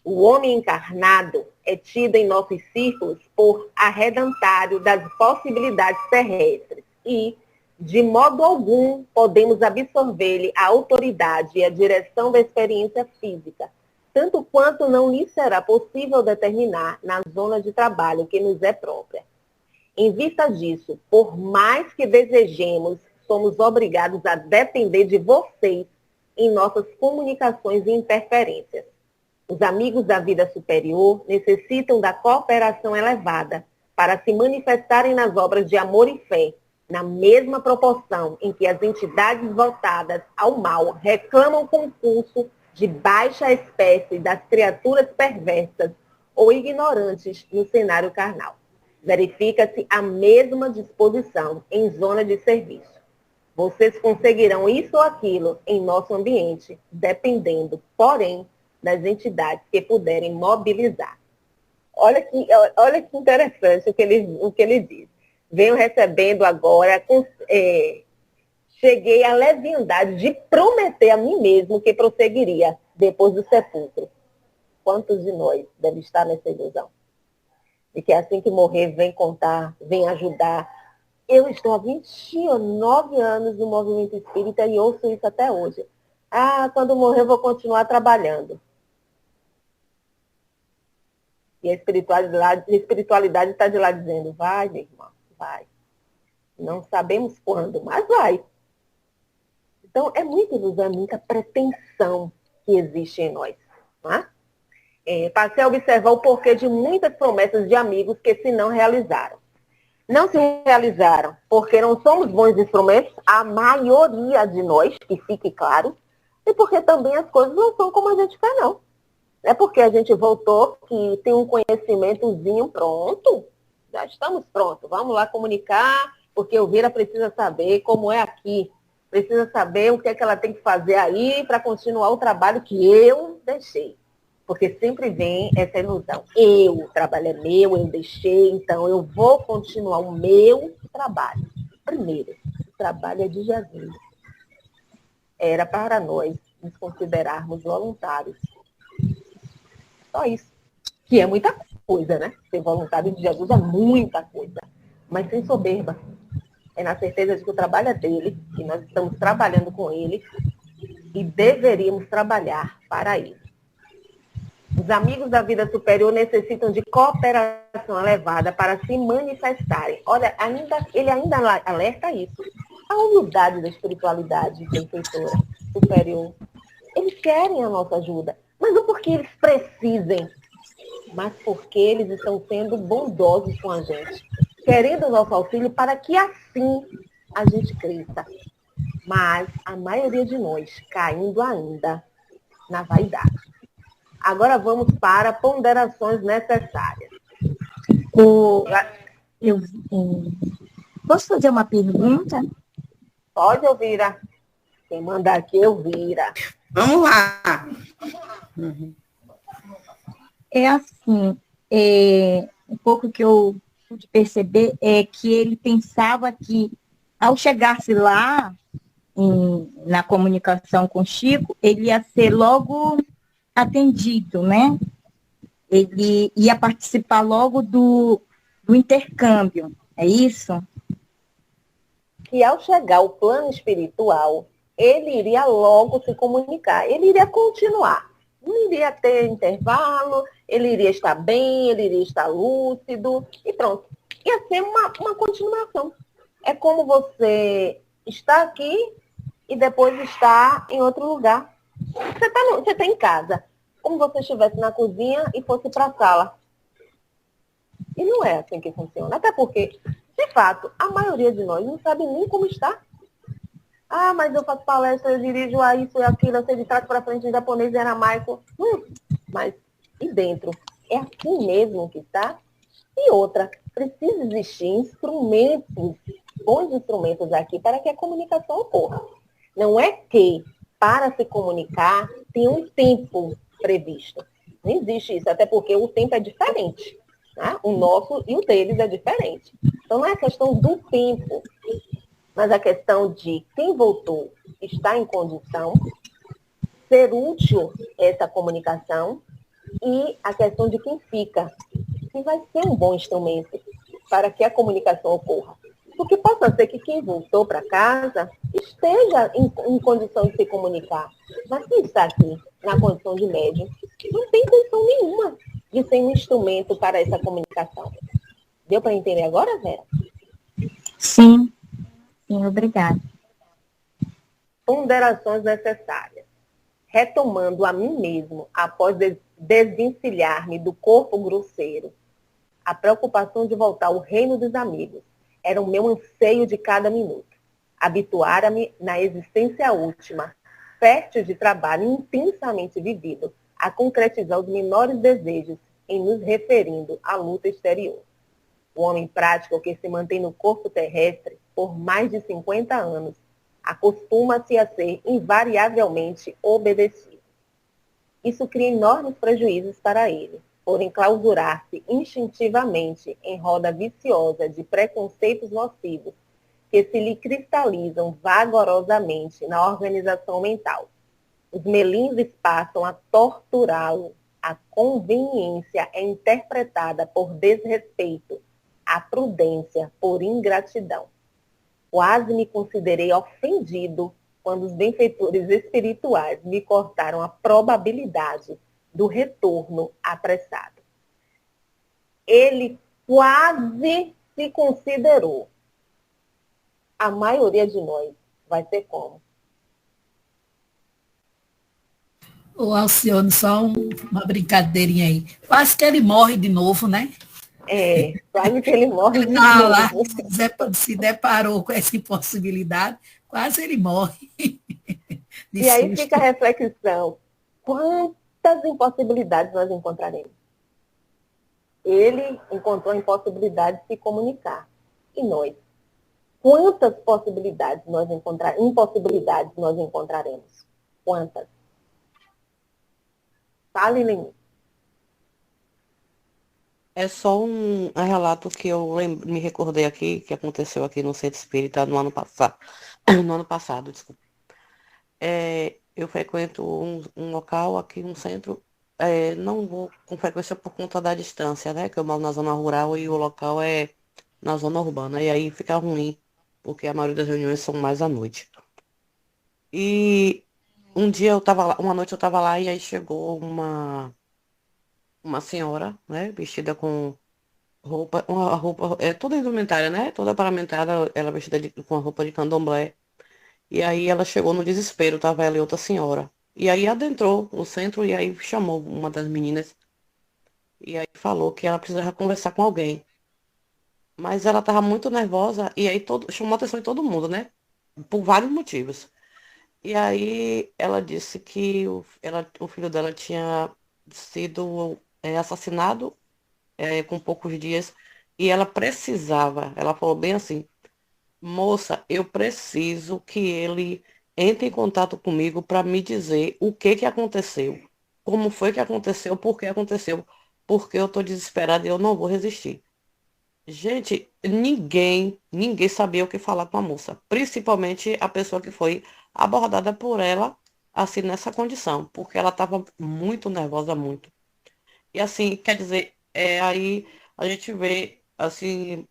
O homem encarnado é tido em nossos círculos por arredantário das possibilidades terrestres e, de modo algum, podemos absorver-lhe a autoridade e a direção da experiência física, tanto quanto não lhe será possível determinar na zona de trabalho que nos é própria. Em vista disso, por mais que desejemos, somos obrigados a depender de vocês em nossas comunicações e interferências. Os amigos da vida superior necessitam da cooperação elevada para se manifestarem nas obras de amor e fé, na mesma proporção em que as entidades voltadas ao mal reclamam concurso de baixa espécie das criaturas perversas ou ignorantes no cenário carnal. Verifica-se a mesma disposição em zona de serviço. Vocês conseguirão isso ou aquilo em nosso ambiente, dependendo, porém, das entidades que puderem mobilizar. Olha que interessante o que ele diz. Venho recebendo agora, cheguei à leviandade de prometer a mim mesmo que prosseguiria depois do sepulcro. Quantos de nós devem estar nessa ilusão? E que assim que morrer, vem contar, vem ajudar. Eu estou há 29 anos no movimento espírita e ouço isso até hoje. Quando morrer eu vou continuar trabalhando. E a espiritualidade está de lá dizendo, vai, meu irmão, vai. Não sabemos quando, mas vai. Então, é muita ilusão, é muita pretensão que existe em nós. Não é? Passei a observar o porquê de muitas promessas de amigos que se não realizaram. Não se realizaram porque não somos bons instrumentos, a maioria de nós, que fique claro, e porque também as coisas não são como a gente quer, não. É porque a gente voltou que tem um conhecimentozinho pronto, já estamos prontos, vamos lá comunicar, porque o Vira precisa saber como é aqui, precisa saber o que é que ela tem que fazer aí para continuar o trabalho que eu deixei. Porque sempre vem essa ilusão. O trabalho é meu, eu deixei, então eu vou continuar o meu trabalho. Primeiro, o trabalho é de Jesus. Era para nós nos considerarmos voluntários. Só isso. Que é muita coisa, né? Ser voluntário de Jesus é muita coisa. Mas sem soberba. É na certeza de que o trabalho é dele, que nós estamos trabalhando com ele e deveríamos trabalhar para ele. Os amigos da vida superior necessitam de cooperação elevada para se manifestarem. Olha, ele ainda alerta isso. A humildade da espiritualidade benfeitora superior. Eles querem a nossa ajuda, mas não porque eles precisem, mas porque eles estão sendo bondosos com a gente, querendo o nosso auxílio para que assim a gente cresça. Mas a maioria de nós caindo ainda na vaidade. Agora vamos para ponderações necessárias. Posso fazer uma pergunta? Pode, Elvira. Quem manda aqui é Elvira. Vamos lá. É assim, um pouco que eu pude perceber é que ele pensava que, ao chegar-se lá, na comunicação com o Chico, ele ia ser logo atendido, né? Ele ia participar logo do intercâmbio, é isso? Que ao chegar ao plano espiritual, ele iria logo se comunicar, ele iria continuar. Não iria ter intervalo, ele iria estar bem, ele iria estar lúcido, e pronto. Ia ser uma continuação. É como você está aqui e depois está em outro lugar. Você está em casa, como se você estivesse na cozinha e fosse para a sala. E não é assim que funciona. Até porque, de fato, a maioria de nós não sabe nem como está. Mas eu faço palestra, eu dirijo a isso e aquilo, eu sei de trás para frente em japonês e aramaico. Mas e dentro? É assim mesmo que está? E outra, precisa existir instrumentos, bons instrumentos aqui para que a comunicação ocorra. Não é que para se comunicar tem um tempo previsto. Não existe isso, até porque o tempo é diferente. Né? O nosso e o deles é diferente. Então, não é a questão do tempo, mas a questão de quem voltou está em condição, ser útil essa comunicação, e a questão de quem fica, que vai ser um bom instrumento para que a comunicação ocorra. Porque possa ser que quem voltou para casa esteja em condição de se comunicar, mas quem está aqui na condição de médium não tem condição nenhuma de ser um instrumento para essa comunicação. Deu para entender agora, Vera? Sim, sim, obrigada. Ponderações necessárias. Retomando a mim mesmo, após desvencilhar-me do corpo grosseiro, a preocupação de voltar ao reino dos amigos era o meu anseio de cada minuto. Habituara-me na existência última, fértil de trabalho intensamente vivido, a concretizar os menores desejos em nos referindo à luta exterior. O homem prático que se mantém no corpo terrestre por mais de 50 anos acostuma-se a ser invariavelmente obedecido. Isso cria enormes prejuízos para ele, por enclausurar-se instintivamente em roda viciosa de preconceitos nocivos que se lhe cristalizam vagarosamente na organização mental. Os melindres passam a torturá-lo. A conveniência é interpretada por desrespeito, a prudência por ingratidão. Quase me considerei ofendido quando os benfeitores espirituais me cortaram a probabilidade do retorno apressado. Ele quase se considerou. A maioria de nós vai ser como? Ô, Alcione, só uma brincadeirinha aí. Quase que ele morre de novo, né? Quase que ele morre de Ah, novo. lá, se deparou com essa impossibilidade, quase ele morre. E aí fica a reflexão. Quantas impossibilidades nós encontraremos? Ele encontrou a impossibilidade de se comunicar. E nós? Quantas impossibilidades nós encontraremos? Quantas? Fale, Leni. É só um relato que eu me recordei aqui, que aconteceu aqui no Centro Espírita no ano passado. No ano passado, desculpa. Eu frequento um local aqui, um centro, não vou com frequência por conta da distância, né? Que eu moro na zona rural e o local é na zona urbana. E aí fica ruim, porque a maioria das reuniões são mais à noite. E um dia eu tava lá, uma noite eu tava lá e aí chegou uma senhora, né? Vestida com uma roupa, toda indumentária, né? Toda paramentada, ela vestida com a roupa de candomblé. E aí ela chegou no desespero, tava ela e outra senhora. E aí adentrou no centro e aí chamou uma das meninas. E aí falou que ela precisava conversar com alguém. Mas ela tava muito nervosa e aí chamou a atenção de todo mundo, né? Por vários motivos. E aí ela disse que o filho dela tinha sido assassinado com poucos dias. E ela falou bem assim, moça, eu preciso que ele entre em contato comigo para me dizer o que aconteceu, como foi que aconteceu, por que aconteceu, porque eu estou desesperada e eu não vou resistir. Gente, ninguém sabia o que falar com a moça, principalmente a pessoa que foi abordada por ela, assim, nessa condição, porque ela estava muito nervosa, muito. E assim, quer dizer, aí a gente vê, assim,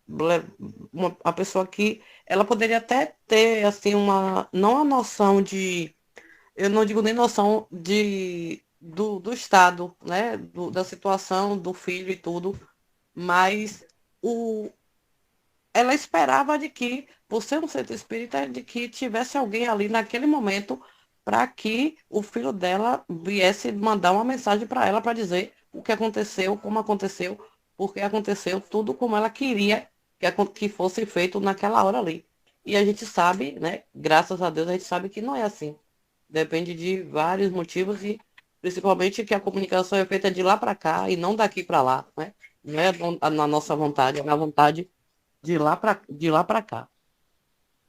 a pessoa que ela poderia até ter, assim, não a noção eu não digo nem noção do estado, né, da situação do filho e tudo, mas ela esperava de que, por ser um centro espírita, de que tivesse alguém ali naquele momento para que o filho dela viesse mandar uma mensagem para ela para dizer o que aconteceu, como aconteceu, porque aconteceu tudo como ela queria que fosse feito naquela hora ali. E a gente sabe, né, graças a Deus, a gente sabe que não é assim. Depende de vários motivos e principalmente que a comunicação é feita de lá para cá e não daqui para lá, né? Não é na nossa vontade, é na vontade de lá para cá.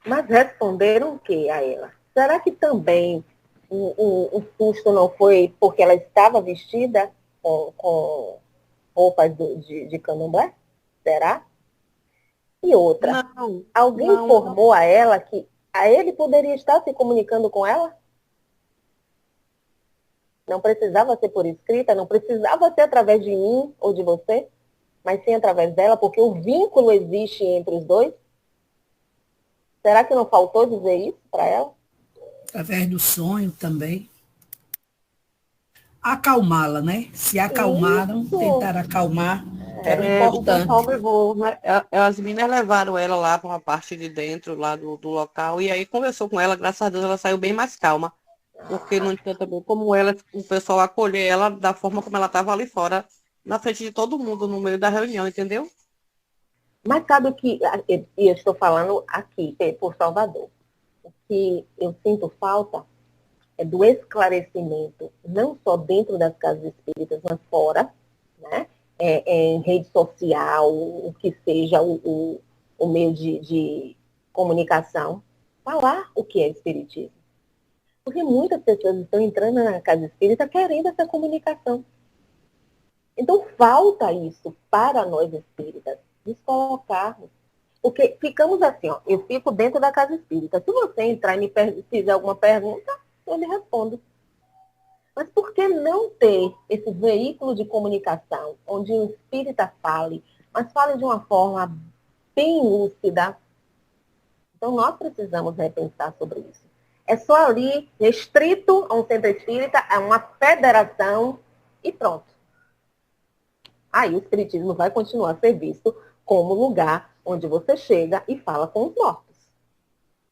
Mas responderam o que a ela? Será que também o susto não foi porque ela estava vestida com roupas de candomblé? Será? E outra, Não, alguém não, informou a ela que a ele poderia estar se comunicando com ela? Não precisava ser por escrita, não precisava ser através de mim ou de você, mas sim através dela, porque o vínculo existe entre os dois. Será que não faltou dizer isso para ela? Através do sonho também. Acalmá-la, né? Se acalmaram, Isso. tentaram acalmar, que era o o pessoal importante. levou, né? As meninas levaram ela lá para uma parte de dentro lá do local e aí conversou com ela, graças a Deus ela saiu bem mais calma. Porque não tinha também como ela, o pessoal acolher ela da forma como ela estava ali fora, na frente de todo mundo, no meio da reunião, entendeu? Mas sabe o que, e eu estou falando aqui, por Salvador, o que eu sinto falta é do esclarecimento, não só dentro das casas espíritas, mas fora, né? Em rede social, o que seja o meio de comunicação, falar o que é espiritismo. Porque muitas pessoas estão entrando na casa espírita querendo essa comunicação. Então, falta isso para nós espíritas, nos colocarmos. Porque ficamos assim, ó, eu fico dentro da casa espírita. Se você entrar e me fizer alguma pergunta, eu lhe respondo. Mas por que não ter esse veículo de comunicação, onde o espírita fale, mas fale de uma forma bem lúcida? Então, nós precisamos repensar sobre isso. É só ali, restrito a um centro espírita, a uma federação, e pronto. Aí o espiritismo vai continuar a ser visto como lugar onde você chega e fala com os mortos.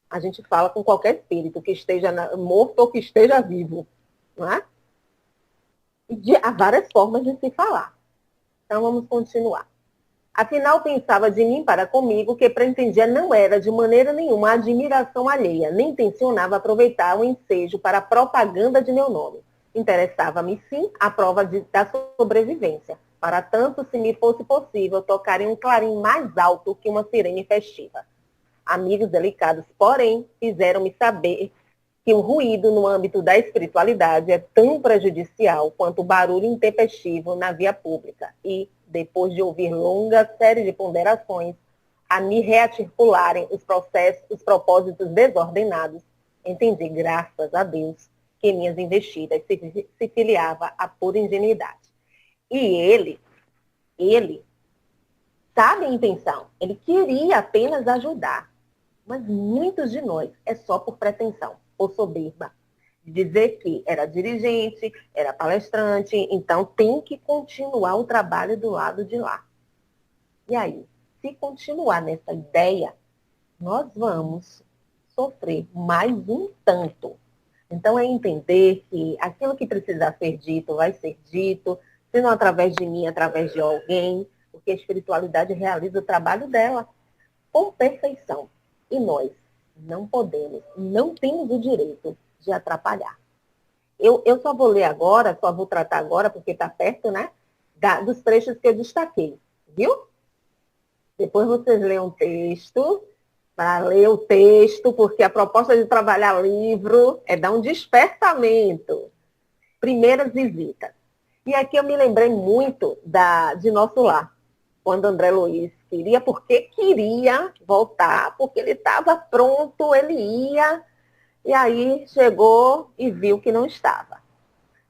A gente fala com qualquer espírito que esteja morto ou que esteja vivo, não é? Há várias formas de se falar. Então vamos continuar. Afinal, pensava de mim para comigo que pretendia não era de maneira nenhuma a admiração alheia, nem intencionava aproveitar o ensejo para a propaganda de meu nome. Interessava-me, sim, a prova da sobrevivência. Para tanto, se me fosse possível, tocar em um clarim mais alto que uma sirene festiva. Amigos delicados, porém, fizeram-me saber que o ruído no âmbito da espiritualidade é tão prejudicial quanto o barulho intempestivo na via pública. E, depois de ouvir longa série de ponderações, a me rearticularem os propósitos desordenados, entendi, graças a Deus, que minhas investidas se filiava à pura ingenuidade. E ele sabe a intenção, ele queria apenas ajudar, mas muitos de nós é só por pretensão, por soberba, dizer que era dirigente, era palestrante, então tem que continuar o trabalho do lado de lá. E aí, se continuar nessa ideia, nós vamos sofrer mais um tanto. Então, é entender que aquilo que precisa ser dito vai ser dito, se não através de mim, através de alguém, porque a espiritualidade realiza o trabalho dela com perfeição. E nós não podemos, não temos o direito de atrapalhar. Eu só vou ler agora, só vou tratar agora, porque está perto, né? Dos trechos que eu destaquei, viu? Depois vocês leem um texto, para ler o texto, porque a proposta de trabalhar livro é dar um despertamento. Primeiras visitas. E aqui eu me lembrei muito de Nosso Lar, quando André Luiz queria, porque queria voltar, porque ele estava pronto, ele ia, e aí chegou e viu que não estava.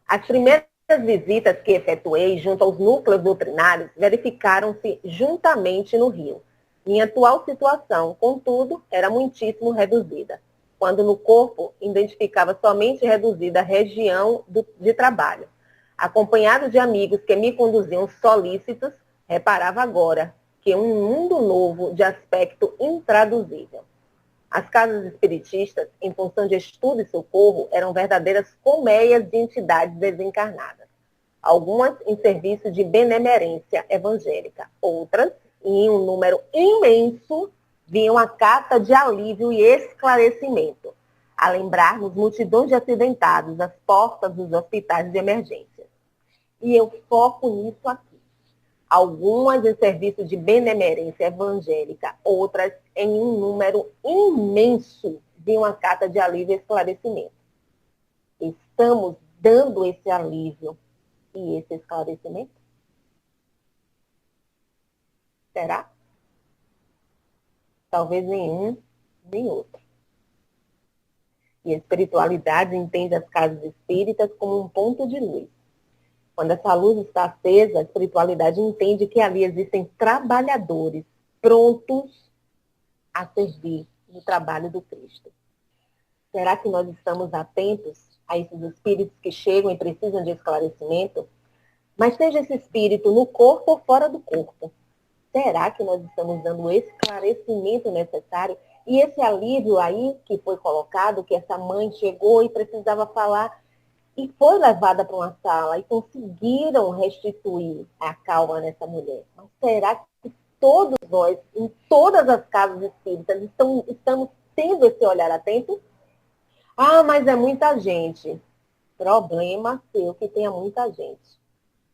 As primeiras visitas que efetuei junto aos núcleos doutrinários verificaram-se juntamente no Rio. Minha atual situação, contudo, era muitíssimo reduzida, quando no corpo identificava somente reduzida a região de trabalho. Acompanhado de amigos que me conduziam solícitos, reparava agora que um mundo novo de aspecto intraduzível. As casas espiritistas, em função de estudo e socorro, eram verdadeiras colmeias de entidades desencarnadas. Algumas em serviço de benemerência evangélica, outras, em um número imenso, vinham a carta de alívio e esclarecimento, a lembrar-nos multidões de acidentados às portas dos hospitais de emergência. E eu foco nisso aqui. Algumas em serviço de benemerência evangélica, outras em um número imenso vinham a carta de alívio e esclarecimento. Estamos dando esse alívio e esse esclarecimento? Será? Talvez nenhum, nem outro. E a espiritualidade entende as casas espíritas como um ponto de luz. Quando essa luz está acesa, a espiritualidade entende que ali existem trabalhadores prontos a servir no trabalho do Cristo. Será que nós estamos atentos a esses espíritos que chegam e precisam de esclarecimento? Mas seja esse espírito no corpo ou fora do corpo, será que nós estamos dando o esclarecimento necessário? E esse alívio aí que foi colocado, que essa mãe chegou e precisava falar, e foi levada para uma sala e conseguiram restituir a calma nessa mulher. Mas será que todos nós, em todas as casas espíritas, estamos tendo esse olhar atento? Ah, mas é muita gente. Problema seu que tenha muita gente.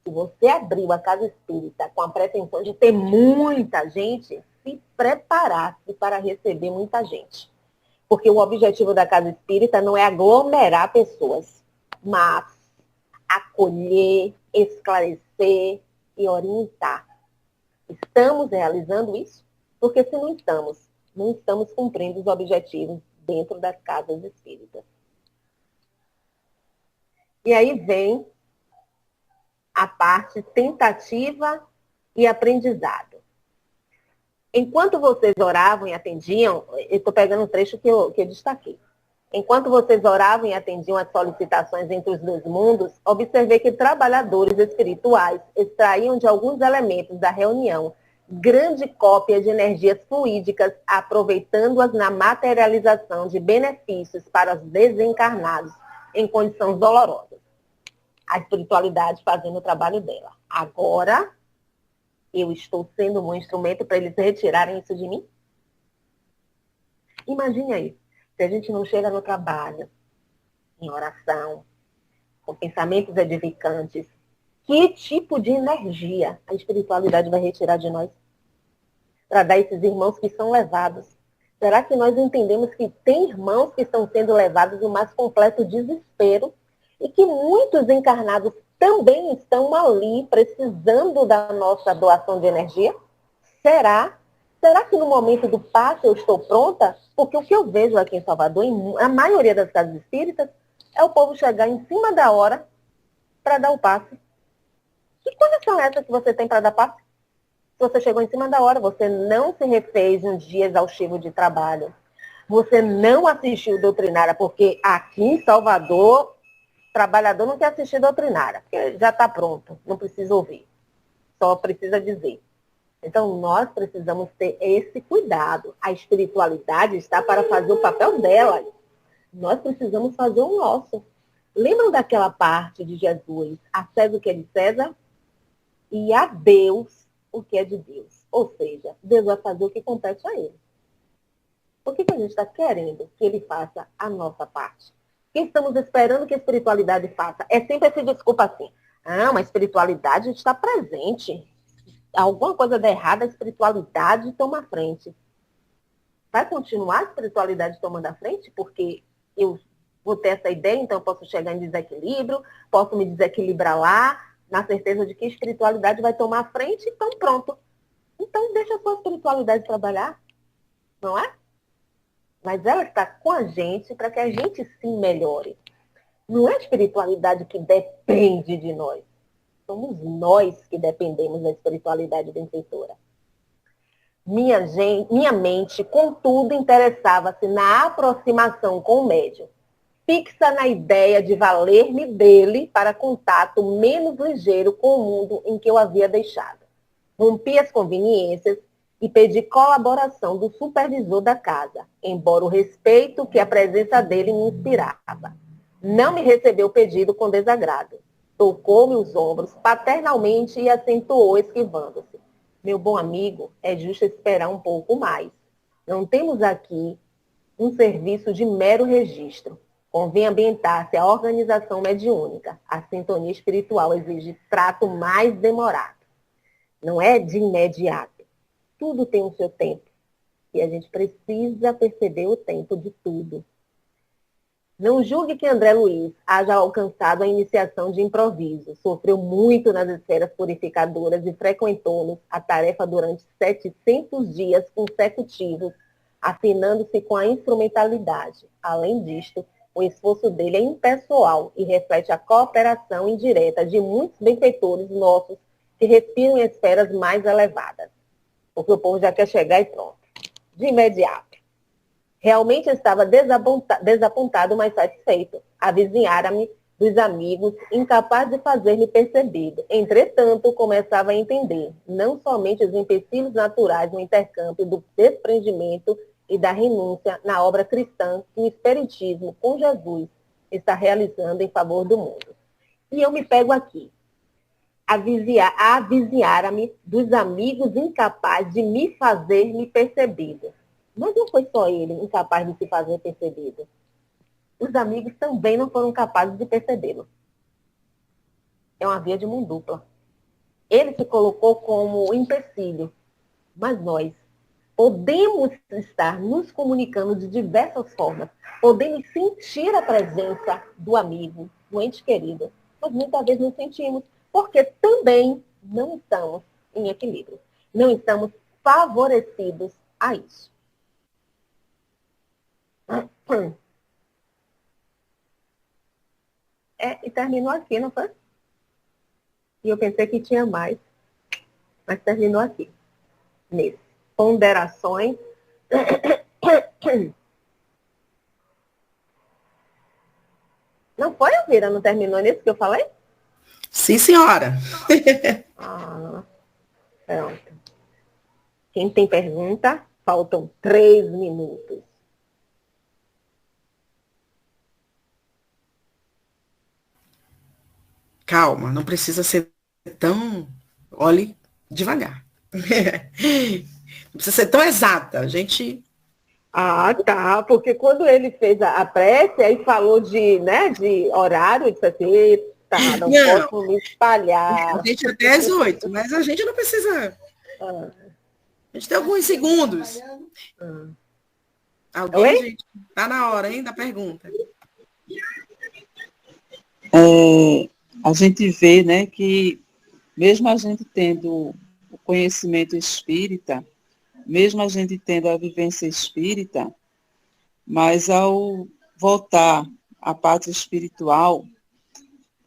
Se você abriu a casa espírita com a pretensão de ter muita gente, se preparasse para receber muita gente. Porque o objetivo da casa espírita não é aglomerar pessoas, mas acolher, esclarecer e orientar. Estamos realizando isso? Porque se não estamos cumprindo os objetivos dentro das casas espíritas. E aí vem a parte tentativa e aprendizado. Enquanto vocês oravam e atendiam, eu estou pegando um trecho que eu destaquei. Enquanto vocês oravam e atendiam as solicitações entre os dois mundos, observei que trabalhadores espirituais extraíam de alguns elementos da reunião grande cópia de energias fluídicas, aproveitando-as na materialização de benefícios para os desencarnados em condições dolorosas. A espiritualidade fazendo o trabalho dela. Agora, eu estou sendo um instrumento para eles retirarem isso de mim? Imagine aí, se a gente não chega no trabalho, em oração, com pensamentos edificantes, que tipo de energia a espiritualidade vai retirar de nós? Para dar a esses irmãos que são levados. Será que nós entendemos que tem irmãos que estão sendo levados no mais completo desespero e que muitos encarnados também estão ali precisando da nossa doação de energia? Será? Será que no momento do passe eu estou pronta? Porque o que eu vejo aqui em Salvador, a maioria das casas espíritas, é o povo chegar em cima da hora para dar o passe. Que condição é essa que você tem para dar passe? Se você chegou em cima da hora, você não se refez um dia exaustivo de trabalho. Você não assistiu doutrinária, porque aqui em Salvador, trabalhador não quer assistir doutrinária, porque já está pronto, não precisa ouvir, só precisa dizer. Então, nós precisamos ter esse cuidado. A espiritualidade está para fazer o papel dela. Nós precisamos fazer o nosso. Lembram daquela parte de Jesus? A César o que é de César e a Deus o que é de Deus. Ou seja, Deus vai fazer o que compete a ele. Por que a gente está querendo que ele faça a nossa parte? O que estamos esperando que a espiritualidade faça? É sempre esse desculpa assim. Ah, mas a espiritualidade está presente. Alguma coisa dá errado, a espiritualidade toma a frente. Vai continuar a espiritualidade tomando a frente? Porque eu vou ter essa ideia, então eu posso chegar em desequilíbrio, posso me desequilibrar lá, na certeza de que a espiritualidade vai tomar a frente, então pronto. Então deixa a sua espiritualidade trabalhar, não é? Mas ela está com a gente para que a gente sim melhore. Não é a espiritualidade que depende de nós. Somos nós que dependemos da espiritualidade benfeitora. Minha mente, contudo, interessava-se na aproximação com o médium, fixa na ideia de valer-me dele para contato menos ligeiro com o mundo em que eu havia deixado. Rompi as conveniências e pedi colaboração do supervisor da casa, embora o respeito que a presença dele me inspirava. Não me recebeu o pedido com desagrado. Tocou-me os ombros paternalmente e acentuou esquivando-se. Meu bom amigo, é justo esperar um pouco mais. Não temos aqui um serviço de mero registro. Convém ambientar-se a organização mediúnica. A sintonia espiritual exige trato mais demorado. Não é de imediato. Tudo tem o seu tempo. E a gente precisa perceber o tempo de tudo. Não julgue que André Luiz haja alcançado a iniciação de improviso. Sofreu muito nas esferas purificadoras e frequentou-nos a tarefa durante 700 dias consecutivos, afinando-se com a instrumentalidade. Além disto, o esforço dele é impessoal e reflete a cooperação indireta de muitos benfeitores nossos que respiram em esferas mais elevadas. Porque o povo já quer chegar e pronto. De imediato. Realmente estava desapontado, mas satisfeito. Avizinhara-me dos amigos, incapaz de fazer-me perceber. Entretanto, começava a entender, não somente os empecilhos naturais no intercâmbio do desprendimento e da renúncia na obra cristã que o Espiritismo, com Jesus, está realizando em favor do mundo. E eu me pego aqui. Avizinhara-me dos amigos incapazes de me fazer-me percebido. Mas não foi só ele incapaz de se fazer percebido. Os amigos também não foram capazes de percebê-lo. É uma via de mão dupla. Ele se colocou como empecilho, mas nós podemos estar nos comunicando de diversas formas, podemos sentir a presença do amigo, do ente querido, mas muitas vezes não sentimos, porque também não estamos em equilíbrio, não estamos favorecidos a isso. E terminou aqui, não foi? E eu pensei que tinha mais, mas terminou aqui. Nesse. Ponderações. Não foi, Elvira? Não terminou nisso que eu falei? Sim, senhora. Pronto. Quem tem pergunta? Faltam 3 minutos. Calma, não precisa ser tão... Olhe devagar. Não precisa ser tão exata. A gente... Tá. Porque quando ele fez a prece, aí falou de horário, eu disse assim, eita, não posso me espalhar. A gente até às 8, mas a gente não precisa... A gente tem alguns segundos. Alguém, Oi? gente? Tá na hora, hein, da pergunta. A gente vê, né, que mesmo a gente tendo o conhecimento espírita, mesmo a gente tendo a vivência espírita, mas ao voltar à pátria espiritual,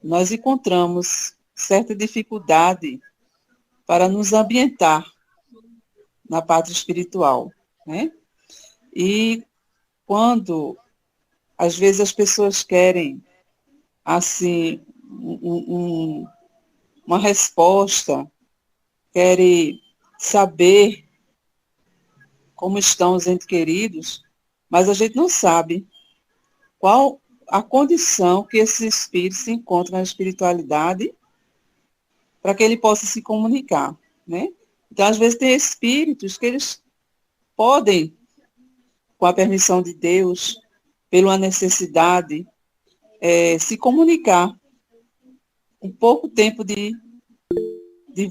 nós encontramos certa dificuldade para nos ambientar na pátria espiritual, né? E quando, às vezes, as pessoas querem, assim, uma resposta, querem saber como estão os entes queridos, mas a gente não sabe qual a condição que esse espírito se encontra na espiritualidade para que ele possa se comunicar, né? Então, às vezes, tem espíritos que eles podem, com a permissão de Deus, pela necessidade, se comunicar um pouco tempo de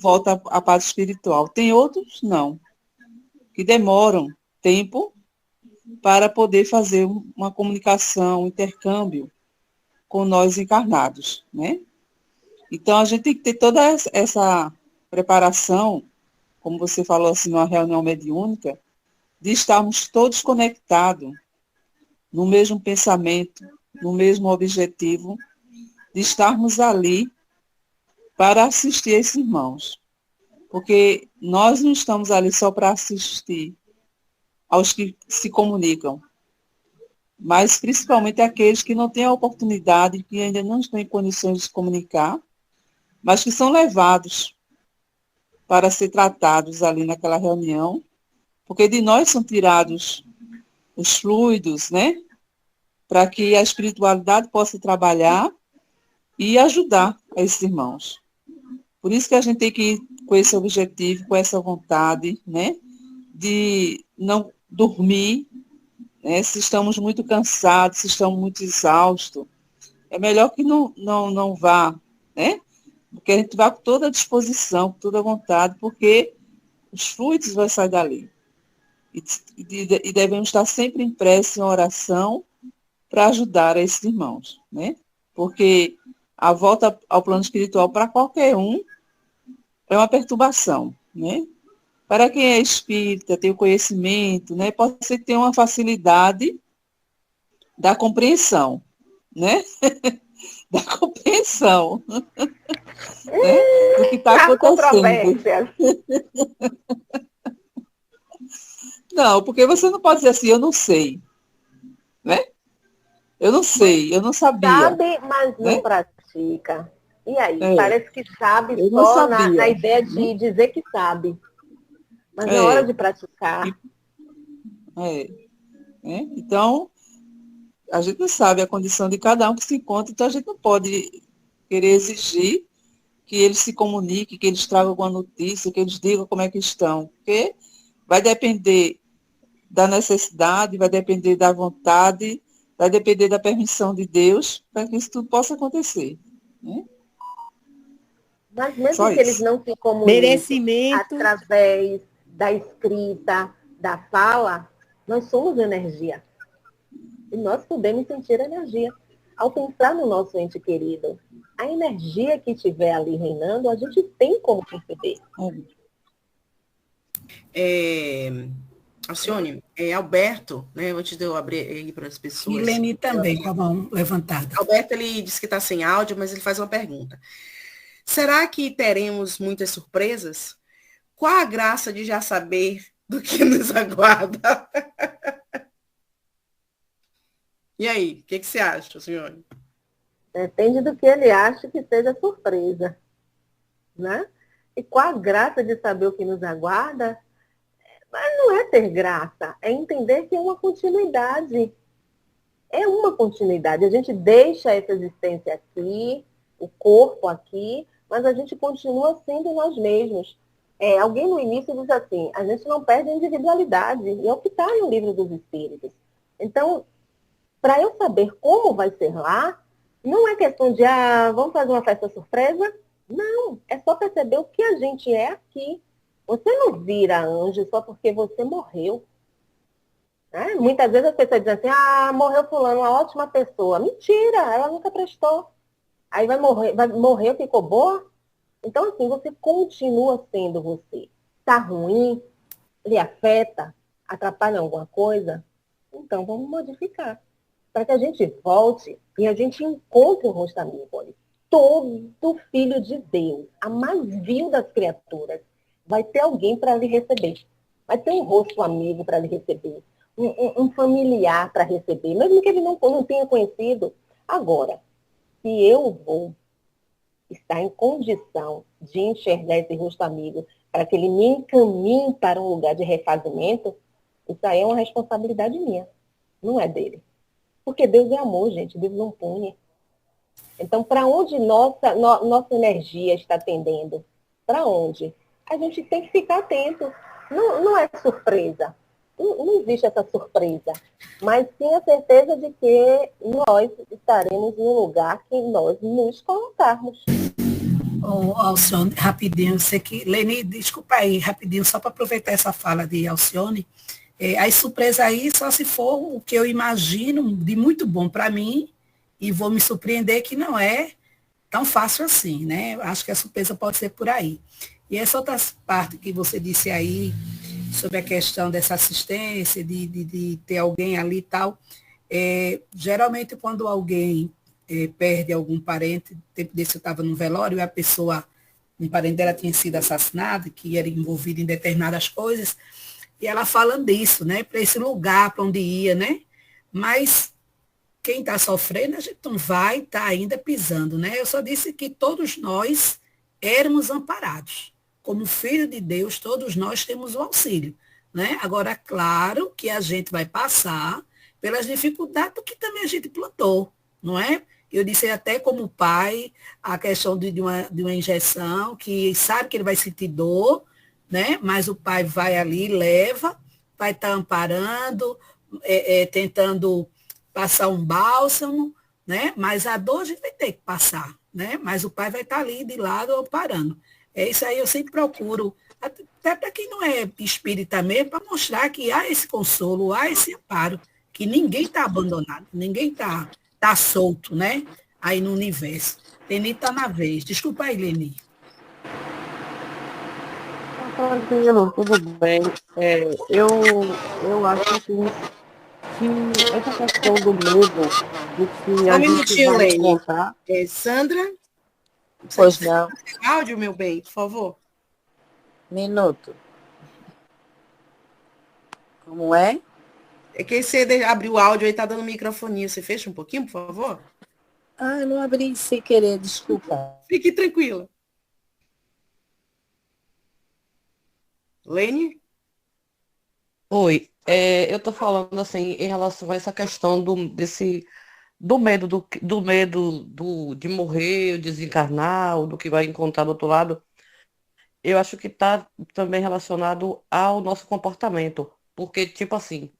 volta à paz espiritual. Tem outros, não, que demoram tempo para poder fazer uma comunicação, um intercâmbio com nós encarnados, né? Então, a gente tem que ter toda essa preparação, como você falou assim, numa reunião mediúnica, de estarmos todos conectados no mesmo pensamento, no mesmo objetivo, de estarmos ali para assistir esses irmãos. Porque nós não estamos ali só para assistir aos que se comunicam, mas principalmente aqueles que não têm a oportunidade, que ainda não estão em condições de se comunicar, mas que são levados para ser tratados ali naquela reunião, porque de nós são tirados os fluidos, né, para que a espiritualidade possa trabalhar e ajudar esses irmãos. Por isso que a gente tem que ir com esse objetivo, com essa vontade, né, de não dormir, né, se estamos muito cansados, se estamos muito exaustos, é melhor que não vá, né, porque a gente vai com toda a disposição, com toda a vontade, porque os fluidos vão sair dali. E devemos estar sempre em prece, em oração, para ajudar esses irmãos, né? Porque a volta ao plano espiritual para qualquer um é uma perturbação, né? Para quem é espírita, tem o conhecimento, né? Pode ser que tenha uma facilidade da compreensão, né? Da compreensão, né? Do que está acontecendo. Não, porque você não pode dizer assim, eu não sei, né? Eu não sei, eu não sabia. Sabe, mas não né? pratica. E aí? Parece que sabe Eu não só sabia. na ideia de dizer que sabe. Mas na hora de praticar. Então, a gente não sabe a condição de cada um que se encontra, então a gente não pode querer exigir que eles se comuniquem, que eles tragam alguma notícia, que eles digam como é que estão. Porque vai depender da necessidade, vai depender da vontade, vai depender da permissão de Deus para que isso tudo possa acontecer. Né? Mas mesmo que eles não se comuniquem através da escrita, da fala, nós somos energia. E nós podemos sentir energia. Ao pensar no nosso ente querido, a energia que estiver ali reinando, a gente tem como perceber. Alcione, Alberto, né, antes de eu abrir aí para as pessoas. E Leni também, com a mão levantada. Alberto, ele disse que está sem áudio, mas ele faz uma pergunta. Será que teremos muitas surpresas? Qual a graça de já saber do que nos aguarda? E aí, o que você acha, senhor? Depende do que ele acha que seja surpresa, né? E qual a graça de saber o que nos aguarda? Mas não é ter graça, é entender que é uma continuidade. É uma continuidade. A gente deixa essa existência aqui, o corpo aqui, mas a gente continua sendo nós mesmos. Alguém no início diz assim, a gente não perde a individualidade, e é o que está no livro dos Espíritos. Então, para eu saber como vai ser lá, não é questão de, vamos fazer uma festa surpresa? Não, é só perceber o que a gente é aqui. Você não vira anjo só porque você morreu. Né? Muitas vezes as pessoas dizem assim, morreu fulano, uma ótima pessoa. Mentira, ela nunca prestou. Aí vai morrer, ficou boa? Então, assim, você continua sendo você. Tá ruim? Lhe afeta? Atrapalha alguma coisa? Então, vamos modificar. Para que a gente volte e a gente encontre o rosto amigo. Todo filho de Deus, a mais vil das criaturas, vai ter alguém para lhe receber. Vai ter um rosto amigo para lhe receber. Um familiar para receber, mesmo que ele não tenha conhecido. Agora, se eu vou estar em condição de enxergar esse rosto amigo para que ele me encaminhe para um lugar de refazimento, isso aí é uma responsabilidade minha, não é dele. Porque Deus é amor, gente, Deus não pune. Então, para onde nossa energia está tendendo? Para onde? A gente tem que ficar atento. Não é surpresa. Não existe essa surpresa. Mas sim a certeza de que nós estaremos no lugar que nós nos colocarmos. Alcione, rapidinho, eu sei que... Leni, desculpa aí, rapidinho, só para aproveitar essa fala de Alcione. As surpresas aí só se for o que eu imagino de muito bom para mim e vou me surpreender que não é tão fácil assim, né? Acho que a surpresa pode ser por aí. E essa outra parte que você disse aí sobre a questão dessa assistência, de ter alguém ali e tal, geralmente quando alguém perde algum parente, tempo desse eu estava no velório e a pessoa, um parente dela tinha sido assassinado, que era envolvido em determinadas coisas, e ela falando disso, né, para esse lugar, para onde ia, né, mas quem está sofrendo, a gente não vai estar ainda pisando, né, eu só disse que todos nós éramos amparados, como filho de Deus, todos nós temos o auxílio, né, agora, claro que a gente vai passar pelas dificuldades do que também a gente plantou, não é? Eu disse até como pai, a questão de uma injeção, que sabe que ele vai sentir dor, né? Mas o pai vai ali, leva, vai estar amparando, tentando passar um bálsamo, né? Mas a dor a gente vai ter que passar, né? Mas o pai vai estar ali de lado amparando. Isso aí eu sempre procuro, até para quem não é espírita mesmo, para mostrar que há esse consolo, há esse amparo, que ninguém está abandonado, ninguém tá solto, né? Aí no universo. Leni está na vez. Desculpa aí, Leni. Tranquilo, tudo bem. Eu acho que essa questão do medo do que Só a um gente minutinho, vai Lene. contar. Sandra, Pois não. áudio, meu bem, por favor. Minuto. Como é? É que você abriu o áudio aí, tá dando microfonia. Você fecha um pouquinho, por favor? Ah, eu não abri sem querer, desculpa. Fique tranquila. Lene? Oi, eu tô falando assim em relação a essa questão do medo, do medo de morrer, desencarnar, ou do que vai encontrar do outro lado. Eu acho que está também relacionado ao nosso comportamento. Porque, tipo assim,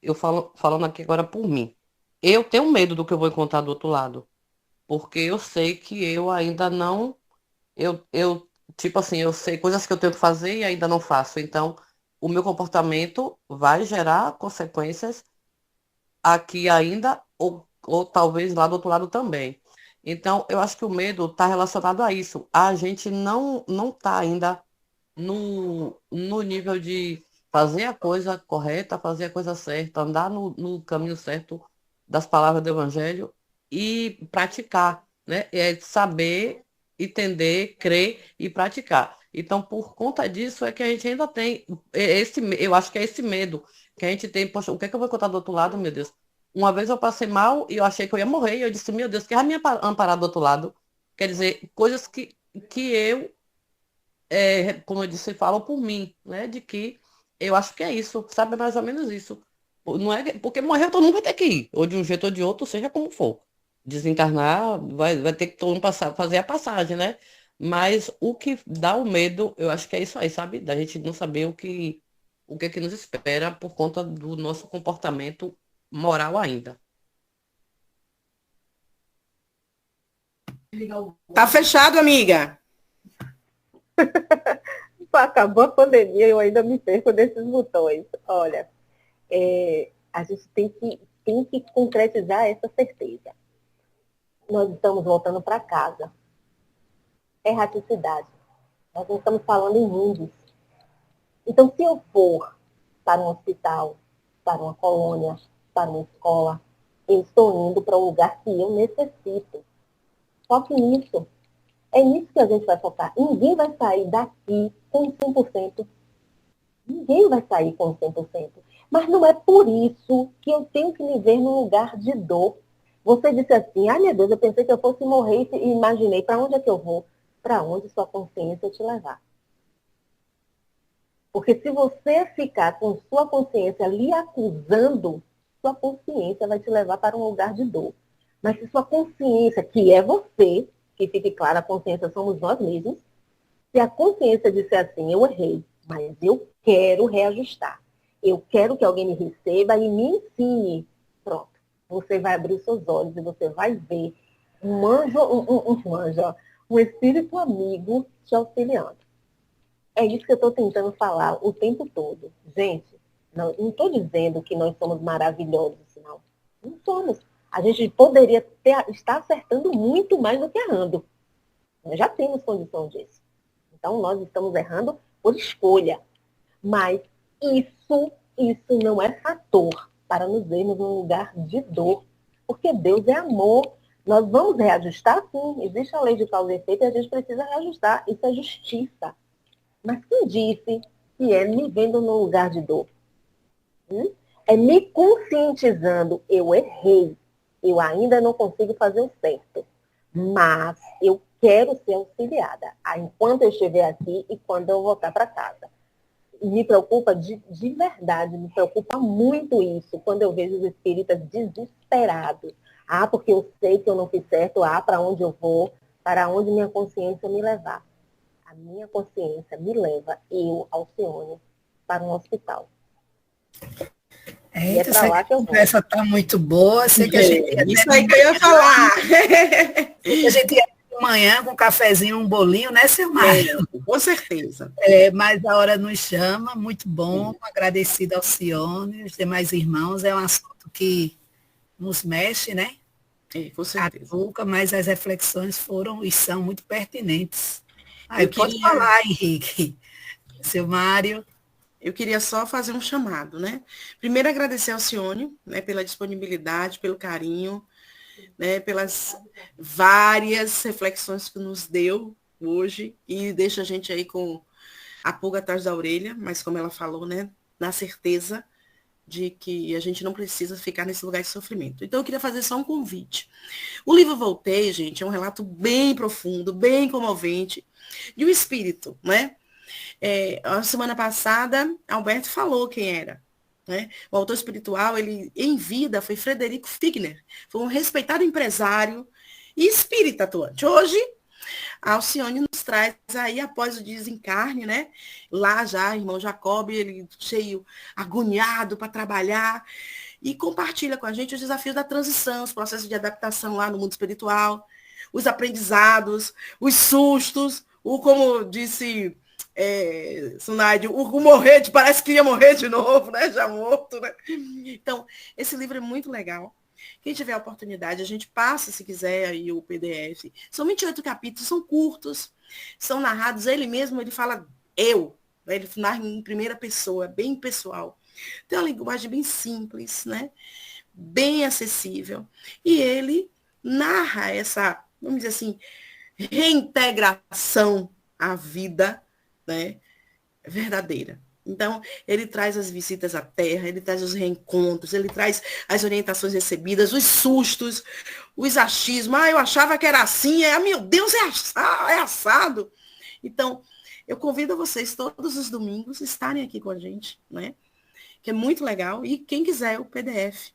falando aqui agora por mim, eu tenho medo do que eu vou encontrar do outro lado. Porque eu sei que eu ainda não. Tipo assim, eu sei coisas que eu tenho que fazer e ainda não faço. Então, o meu comportamento vai gerar consequências aqui ainda, ou talvez lá do outro lado também. Então, eu acho que o medo está relacionado a isso. A gente não está ainda no nível de fazer a coisa correta, fazer a coisa certa, andar no caminho certo das palavras do Evangelho e praticar, né? É saber, entender, crer e praticar. Então, por conta disso, é que a gente ainda tem eu acho que é esse medo que a gente tem. Poxa, o que é que eu vou contar do outro lado, meu Deus? Uma vez eu passei mal e eu achei que eu ia morrer, e eu disse, meu Deus, que vai me amparar do outro lado. Quer dizer, coisas que eu como eu disse, falam por mim, né? De que eu acho que é isso, sabe? É mais ou menos isso. Não é porque morrer todo mundo vai ter que ir, ou de um jeito ou de outro, seja como for. Desencarnar, vai ter que todo mundo fazer a passagem, né? Mas o que dá o medo, eu acho que é isso aí, sabe? Da gente não saber o que é que nos espera por conta do nosso comportamento moral ainda. Tá fechado, amiga. Acabou a pandemia, eu ainda me perco desses botões. Olha, a gente tem que concretizar essa certeza. Nós estamos voltando para casa. É erraticidade. Nós não estamos falando em mundos. Então, se eu for para um hospital, para uma colônia, para uma escola, eu estou indo para um lugar que eu necessito. Foque nisso. É nisso que a gente vai focar. Ninguém vai sair daqui com 100%. Ninguém vai sair com 100%. Mas não é por isso que eu tenho que me ver num lugar de dor. Você disse assim, ai meu Deus, eu pensei que eu fosse morrer e imaginei para onde é que eu vou? Para onde sua consciência te levar. Porque se você ficar com sua consciência lhe acusando, sua consciência vai te levar para um lugar de dor. Mas se sua consciência, que é você, que fique claro, a consciência somos nós mesmos, se a consciência disser assim, eu errei, mas eu quero reajustar, eu quero que alguém me receba e me ensine, pronto, você vai abrir os seus olhos e você vai ver um anjo, um espírito amigo te auxiliando. É isso que eu estou tentando falar o tempo todo. Gente, não estou dizendo que nós somos maravilhosos, não. Não somos. A gente poderia estar acertando muito mais do que errando. Nós já temos condição disso. Então, nós estamos errando por escolha. Mas isso não é fator para nos vermos num lugar de dor. Porque Deus é amor. Nós vamos reajustar, sim. Existe a lei de causa e efeito e a gente precisa reajustar. Isso é justiça. Mas quem disse que é me vendo num lugar de dor? É me conscientizando, eu errei. Eu ainda não consigo fazer o certo. Mas eu quero ser auxiliada. Enquanto eu estiver aqui e quando eu voltar para casa. Me preocupa de verdade, me preocupa muito isso, quando eu vejo os espíritas desesperados. Porque eu sei que eu não fiz certo. Para onde eu vou? Para onde minha consciência me levar? A minha consciência me leva, eu, Alcione, para um hospital. E é para lá que eu vou. A conversa está muito boa. Sei que a gente isso aí que eu ia falar. A gente ia de manhã com um cafezinho, um bolinho, né, seu Mário? Com certeza. Mas a hora nos chama, muito bom. Agradecida ao Alcione, os demais irmãos. É um assunto que nos mexe, né? Com certeza. Caduca, mas as reflexões foram e são muito pertinentes. Eu Pode queria... falar, Henrique. Seu Mário. Eu queria só fazer um chamado, né? Primeiro, agradecer ao Cione, né, pela disponibilidade, pelo carinho, né, pelas várias reflexões que nos deu hoje e deixa a gente aí com a pulga atrás da orelha, mas como ela falou, né, na certeza de que a gente não precisa ficar nesse lugar de sofrimento. Então, eu queria fazer só um convite. O livro Voltei, gente, é um relato bem profundo, bem comovente, de um espírito, né? A semana passada, Alberto falou quem era. Né? O autor espiritual, ele em vida, foi Frederico Figner. Foi um respeitado empresário e espírita atuante. Hoje, a Alcione nos traz aí, após o desencarne, né? Lá já, irmão Jacob, ele cheio, agoniado para trabalhar, e compartilha com a gente os desafios da transição, os processos de adaptação lá no mundo espiritual, os aprendizados, os sustos, como disse Sunaide, o morrer, parece que ia morrer de novo, né? Já morto, né? Então, esse livro é muito legal. Quem tiver a oportunidade, a gente passa, se quiser, aí o PDF. São 28 capítulos, são curtos, são narrados, ele mesmo, ele fala né? Ele narra em primeira pessoa, bem pessoal. Tem uma linguagem bem simples, né? Bem acessível. E ele narra essa, vamos dizer assim, reintegração à vida, né, verdadeira. Então, ele traz as visitas à Terra, ele traz os reencontros, ele traz as orientações recebidas, os sustos, os achismos. Eu achava que era assim, meu Deus, é assado. Então, eu convido vocês todos os domingos a estarem aqui com a gente, né? Que é muito legal. E quem quiser o PDF,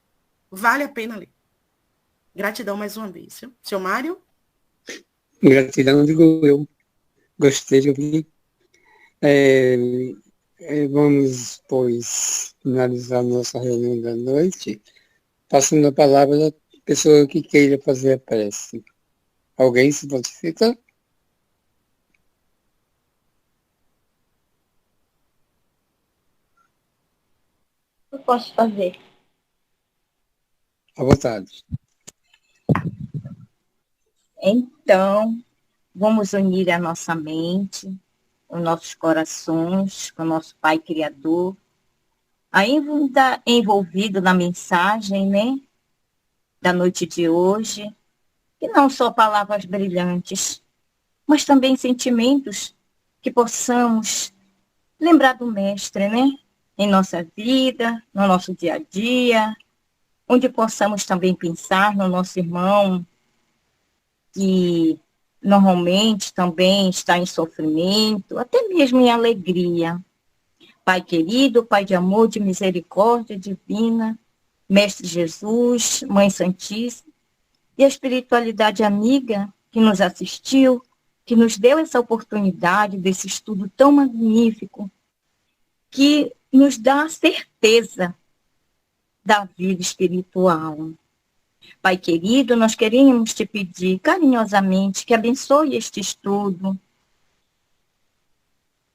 vale a pena ler. Gratidão mais uma vez. Viu? Seu Mário? Gratidão, digo eu. Gostei de ouvir. Vamos, pois, finalizar nossa reunião da noite, passando a palavra da pessoa que queira fazer a prece. Alguém se prontifica? Eu posso fazer. À vontade. Então, vamos unir a nossa mente, os nossos corações, com o nosso Pai Criador, ainda envolvido na mensagem, né, da noite de hoje, e não só palavras brilhantes, mas também sentimentos que possamos lembrar do Mestre, né, em nossa vida, no nosso dia a dia, onde possamos também pensar no nosso irmão, que normalmente também está em sofrimento, até mesmo em alegria. Pai querido, Pai de amor, de misericórdia divina, Mestre Jesus, Mãe Santíssima, e a espiritualidade amiga que nos assistiu, que nos deu essa oportunidade desse estudo tão magnífico, que nos dá a certeza da vida espiritual. Pai querido, nós queremos te pedir carinhosamente que abençoe este estudo,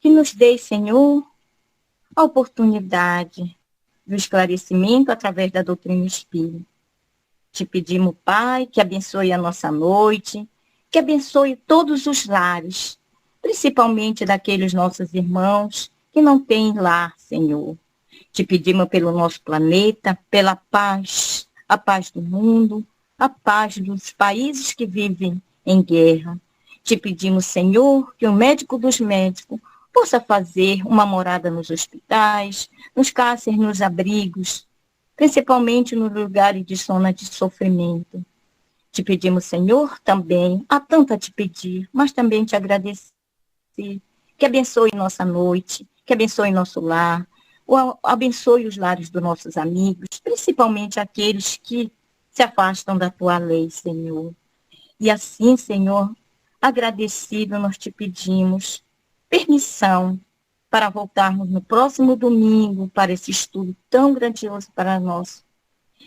que nos dê, Senhor, a oportunidade do esclarecimento através da doutrina espírita. Te pedimos, Pai, que abençoe a nossa noite, que abençoe todos os lares, principalmente daqueles nossos irmãos que não têm lar, Senhor. Te pedimos pelo nosso planeta, pela paz, a paz do mundo, a paz dos países que vivem em guerra. Te pedimos, Senhor, que o médico dos médicos possa fazer uma morada nos hospitais, nos cárceres, nos abrigos, principalmente nos lugares de zona de sofrimento. Te pedimos, Senhor, também, há tanto a te pedir, mas também te agradecer, que abençoe nossa noite, que abençoe nosso lar, abençoe os lares dos nossos amigos, principalmente aqueles que se afastam da tua lei, Senhor. E assim, Senhor, agradecido, nós te pedimos permissão para voltarmos no próximo domingo para esse estudo tão grandioso para nós.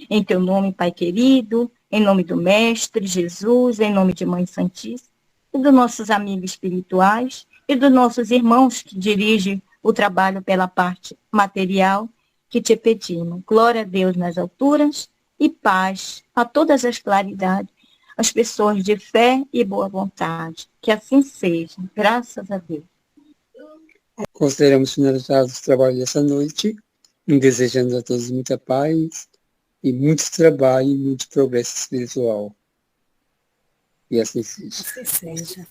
Em teu nome, Pai querido, em nome do Mestre Jesus, em nome de Mãe Santíssima, e dos nossos amigos espirituais, e dos nossos irmãos que dirigem o trabalho pela parte material, que te pedimos. Glória a Deus nas alturas e paz a todas as claridades, as pessoas de fé e boa vontade. Que assim seja, graças a Deus. Consideramos finalizados o trabalho dessa noite, desejando a todos muita paz e muito trabalho e muito progresso espiritual. E assim seja. Assim seja.